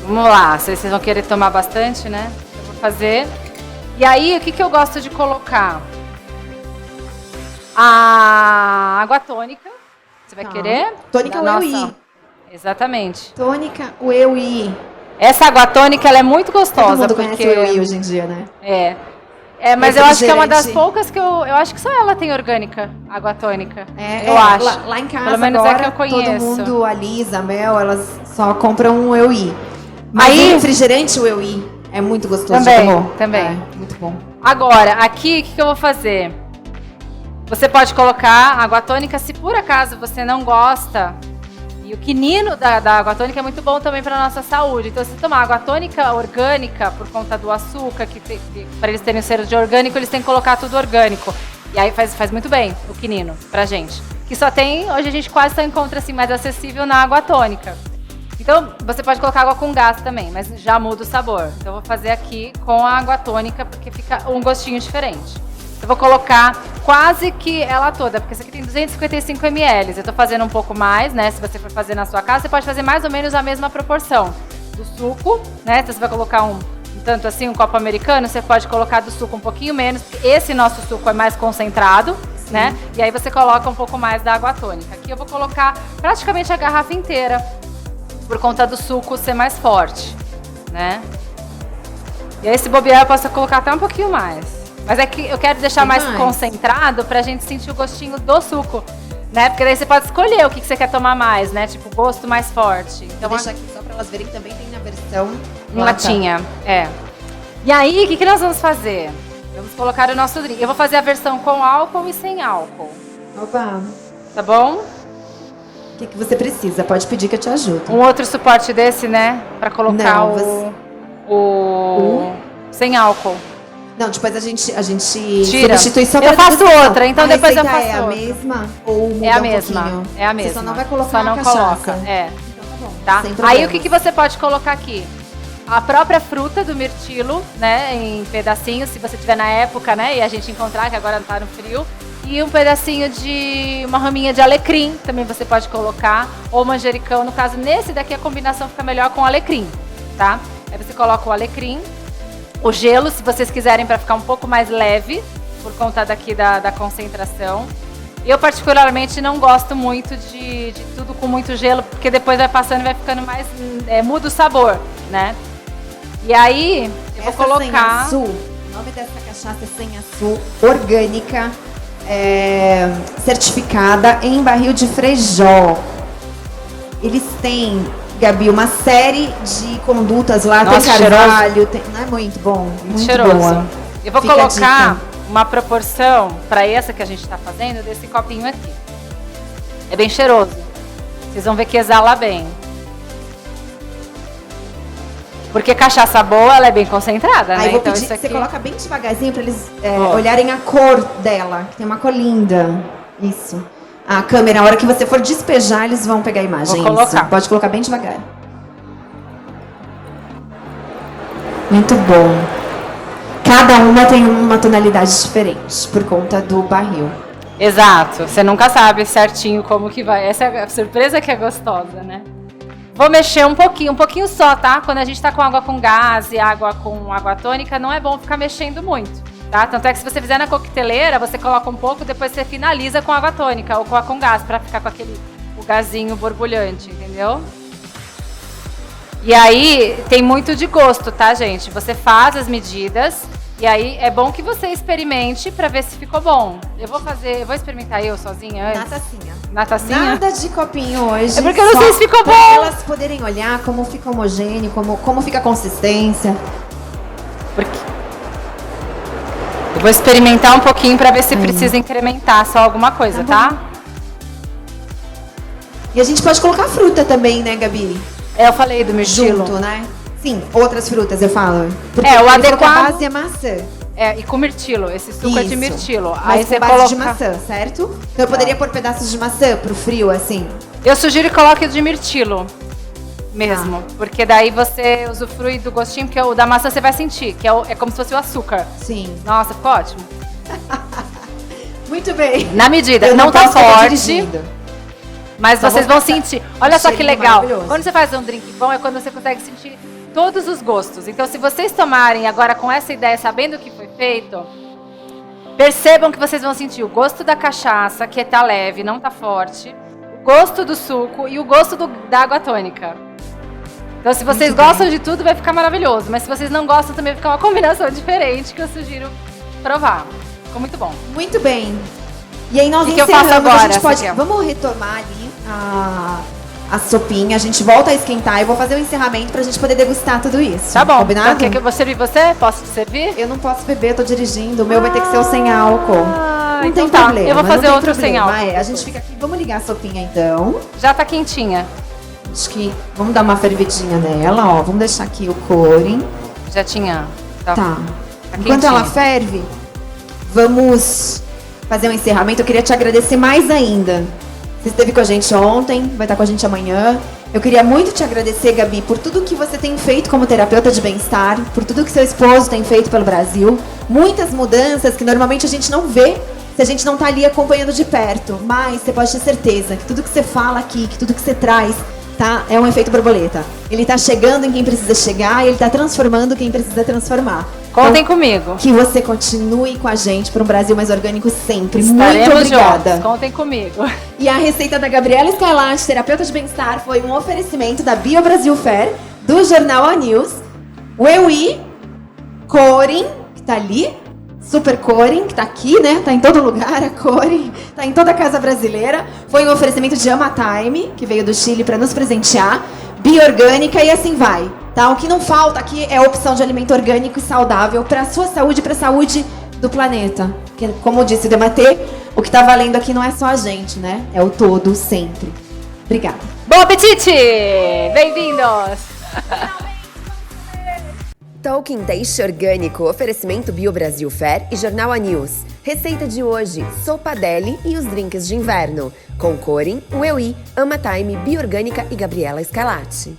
Vamos lá, vocês vão querer tomar bastante, né? Eu vou fazer. E aí, o que eu gosto de colocar? A água tônica. Você vai Tá. querer? Tônica Da Whey. Exatamente. Tônica Whey. Essa água tônica, ela é muito Todo gostosa. mundo porque... conhece o Whey hoje em dia, né? Mas eu acho que é uma das Refrigerante. poucas que eu acho que só ela tem orgânica, água tônica. Eu lá, acho. Lá em casa Pelo menos agora, é que eu conheço. todo mundo, a Lisa, a Mel, elas só compram um Whey. Mas Aí- o refrigerante Whey é muito gostoso. Também, já tomou? também. É, muito bom. Agora, aqui, o que eu vou fazer? Você pode colocar água tônica, se por acaso você não gosta. E o quinino da água tônica é muito bom também para nossa saúde. Então, se tomar água tônica orgânica, por conta do açúcar, para eles terem o cheiro de orgânico, eles têm que colocar tudo orgânico. E aí faz muito bem o quinino pra gente. Que só tem, hoje a gente quase só encontra assim mais acessível na água tônica. Então, você pode colocar água com gás também, mas já muda o sabor. Então, eu vou fazer aqui com a água tônica, porque fica um gostinho diferente. Eu vou colocar quase que ela toda, porque isso aqui tem 255 ml. Eu tô fazendo um pouco mais, né? Se você for fazer na sua casa, você pode fazer mais ou menos a mesma proporção do suco, né? Então, você vai colocar um tanto assim, um copo americano, você pode colocar do suco um pouquinho menos, porque esse nosso suco é mais concentrado, né? E aí você coloca um pouco mais da água tônica. Aqui eu vou colocar praticamente a garrafa inteira, por conta do suco ser mais forte, né? E aí, se bobear, eu posso colocar até um pouquinho mais. Mas é que eu quero deixar mais concentrado pra gente sentir o gostinho do suco, né? Porque daí você pode escolher o que você quer tomar mais, né? Tipo, gosto mais forte. Então, vou deixar aqui só pra elas verem que também tem na versão em latinha, E aí, o que nós vamos fazer? Vamos colocar o nosso drink. Eu vou fazer a versão com álcool e sem álcool. Opa! Tá bom? O que você precisa? Pode pedir que eu te ajudo. Um outro suporte desse, né? Pra colocar Não, o sem álcool. Não, depois a gente Tira. substitui só Eu pra faço degustação. outra, então A depois eu receita faço é a outra. mesma ou muda É a um mesma, pouquinho? é a mesma. Você só não vai colocar Só não a cachaça. coloca, Então tá bom. tá? Sem Aí problemas. o que você pode colocar aqui? A própria fruta do mirtilo, né, em pedacinhos, se você tiver na época, né, e a gente encontrar, que agora tá no frio. E um pedacinho de uma raminha de alecrim, também você pode colocar, ou manjericão, no caso, nesse daqui a combinação fica melhor com alecrim, tá? Aí você coloca o alecrim, o gelo, se vocês quiserem, para ficar um pouco mais leve, por conta daqui da concentração. Eu, particularmente, não gosto muito de tudo com muito gelo, porque depois vai passando e vai ficando mais... muda o sabor, né? E aí, eu vou colocar... Sem Açu, o nome dessa cachaça é Sem Açu, orgânica, certificada em barril de Frejó. Eles têm, Gabi, uma série de condutas lá, Nossa, tem carvalho, não é muito bom? Muito cheiroso. boa. Eu vou Fica a colocar dica. uma proporção para essa que a gente está fazendo desse copinho aqui. É bem cheiroso. Vocês vão ver que exala bem. Porque cachaça boa, ela é bem concentrada, né? Aí vou Então pedir isso que você aqui... coloca bem devagarzinho para eles olharem a cor dela, que tem uma cor linda. Isso. A câmera, a hora que você for despejar, eles vão pegar a imagem. Vou colocar. Isso. Pode colocar bem devagar. Muito bom. Cada uma tem uma tonalidade diferente, por conta do barril. Exato. Você nunca sabe certinho como que vai. Essa é a surpresa que é gostosa, né? Vou mexer um pouquinho só, tá? Quando a gente tá com água com gás e água com água tônica, não é bom ficar mexendo muito, tá? Tanto é que se você fizer na coqueteleira, você coloca um pouco, depois você finaliza com água tônica ou com gás, pra ficar com o gazinho borbulhante, entendeu? E aí, tem muito de gosto, tá, gente? Você faz as medidas e aí é bom que você experimente pra ver se ficou bom. Eu vou experimentar eu sozinha antes. Na tacinha. Na tacinha? Nada de copinho hoje. É porque eu não sei se ficou pra bom. elas poderem olhar como fica homogêneo, como fica a consistência. Porque... Eu vou experimentar um pouquinho pra ver se precisa incrementar só alguma coisa, tá? E a gente pode colocar fruta também, né, Gabi? Eu falei do mirtilo. Junto, né? Sim, outras frutas eu falo. Porque É, o ele falou que a adequado- base é maçã. É, e com mirtilo. Esse suco é de Isso. mirtilo. Mas Aí com você base coloca. de maçã, certo? Então eu poderia pôr pedaços de maçã pro frio, assim. Eu sugiro que coloque o de mirtilo mesmo. Porque daí você usufrui do gostinho, porque o da maçã você vai sentir, que é como se fosse o açúcar. Sim. Nossa, ficou ótimo. Muito bem. Na medida. Eu Não tá posso, eu tô forte, dirigindo. mas Só vocês vou vão passar sentir. Olha só que cheirinho legal. maravilhoso. Quando você faz um drink bom, é quando você consegue sentir todos os gostos. Então, se vocês tomarem agora com essa ideia, sabendo o que foi feito, percebam que vocês vão sentir o gosto da cachaça, que tá leve, não tá forte, o gosto do suco e o gosto da água tônica. Então, se vocês Muito gostam de tudo, vai ficar maravilhoso. Mas se vocês não gostam, também vai ficar uma combinação diferente que eu sugiro provar. Ficou muito bom. Muito bem. E aí nós O que eu encerramos, faço agora, a gente pode... Saquiel? Vamos retomar ali a sopinha, a gente volta a esquentar. Eu vou fazer o encerramento pra gente poder degustar tudo isso. Tá bom. Combinado? Então, quer que eu vou servir você? Posso te servir? Eu não posso beber, eu tô dirigindo. O meu vai ter que ser o sem álcool. Não então tem tá. problema. Eu vou fazer não tem outro sem problema. álcool. É, a gente fica aqui. Vamos ligar a sopinha então. Já tá quentinha. Acho que vamos dar uma fervidinha nela, ó. Vamos deixar aqui o coring. Já tinha. Tá. Enquanto quentinha. ela ferve, vamos fazer um encerramento. Eu queria te agradecer mais ainda. Você esteve com a gente ontem, vai estar com a gente amanhã. Eu queria muito te agradecer, Gabi, por tudo que você tem feito como terapeuta de bem-estar, por tudo que seu esposo tem feito pelo Brasil. Muitas mudanças que normalmente a gente não vê se a gente não tá ali acompanhando de perto. Mas você pode ter certeza que tudo que você fala aqui, que tudo que você traz, tá? É um efeito borboleta. Ele tá chegando em quem precisa chegar e ele tá transformando quem precisa transformar. Contem Então, comigo. que você continue com a gente para um Brasil mais orgânico sempre. Estaremos Muito obrigada. juntos. Contem comigo. E a receita da Gabriela Skylash, terapeuta de bem-estar, foi um oferecimento da Bio Brasil Fair, do Jornal A News, o EUI, Coring, que tá ali, Super Coring, que tá aqui, né? Tá em todo lugar, a Coring, tá em toda a casa brasileira. Foi um oferecimento de Ama Time, que veio do Chile para nos presentear, Bioorgânica e assim vai. Tá? O que não falta aqui é a opção de alimento orgânico e saudável para a sua saúde e para a saúde do planeta. Porque, como disse o Dematê, o que tá valendo aqui não é só a gente, né? É o todo, sempre. Obrigada. Bom apetite! Bem-vindos! Talking Taste Orgânico, oferecimento Bio Brasil Fair e Jornal A News. Receita de hoje, sopa deli e os drinks de inverno. Com Coring, o EUI, Ama Time, Bioorgânica e Gabriela Scalati.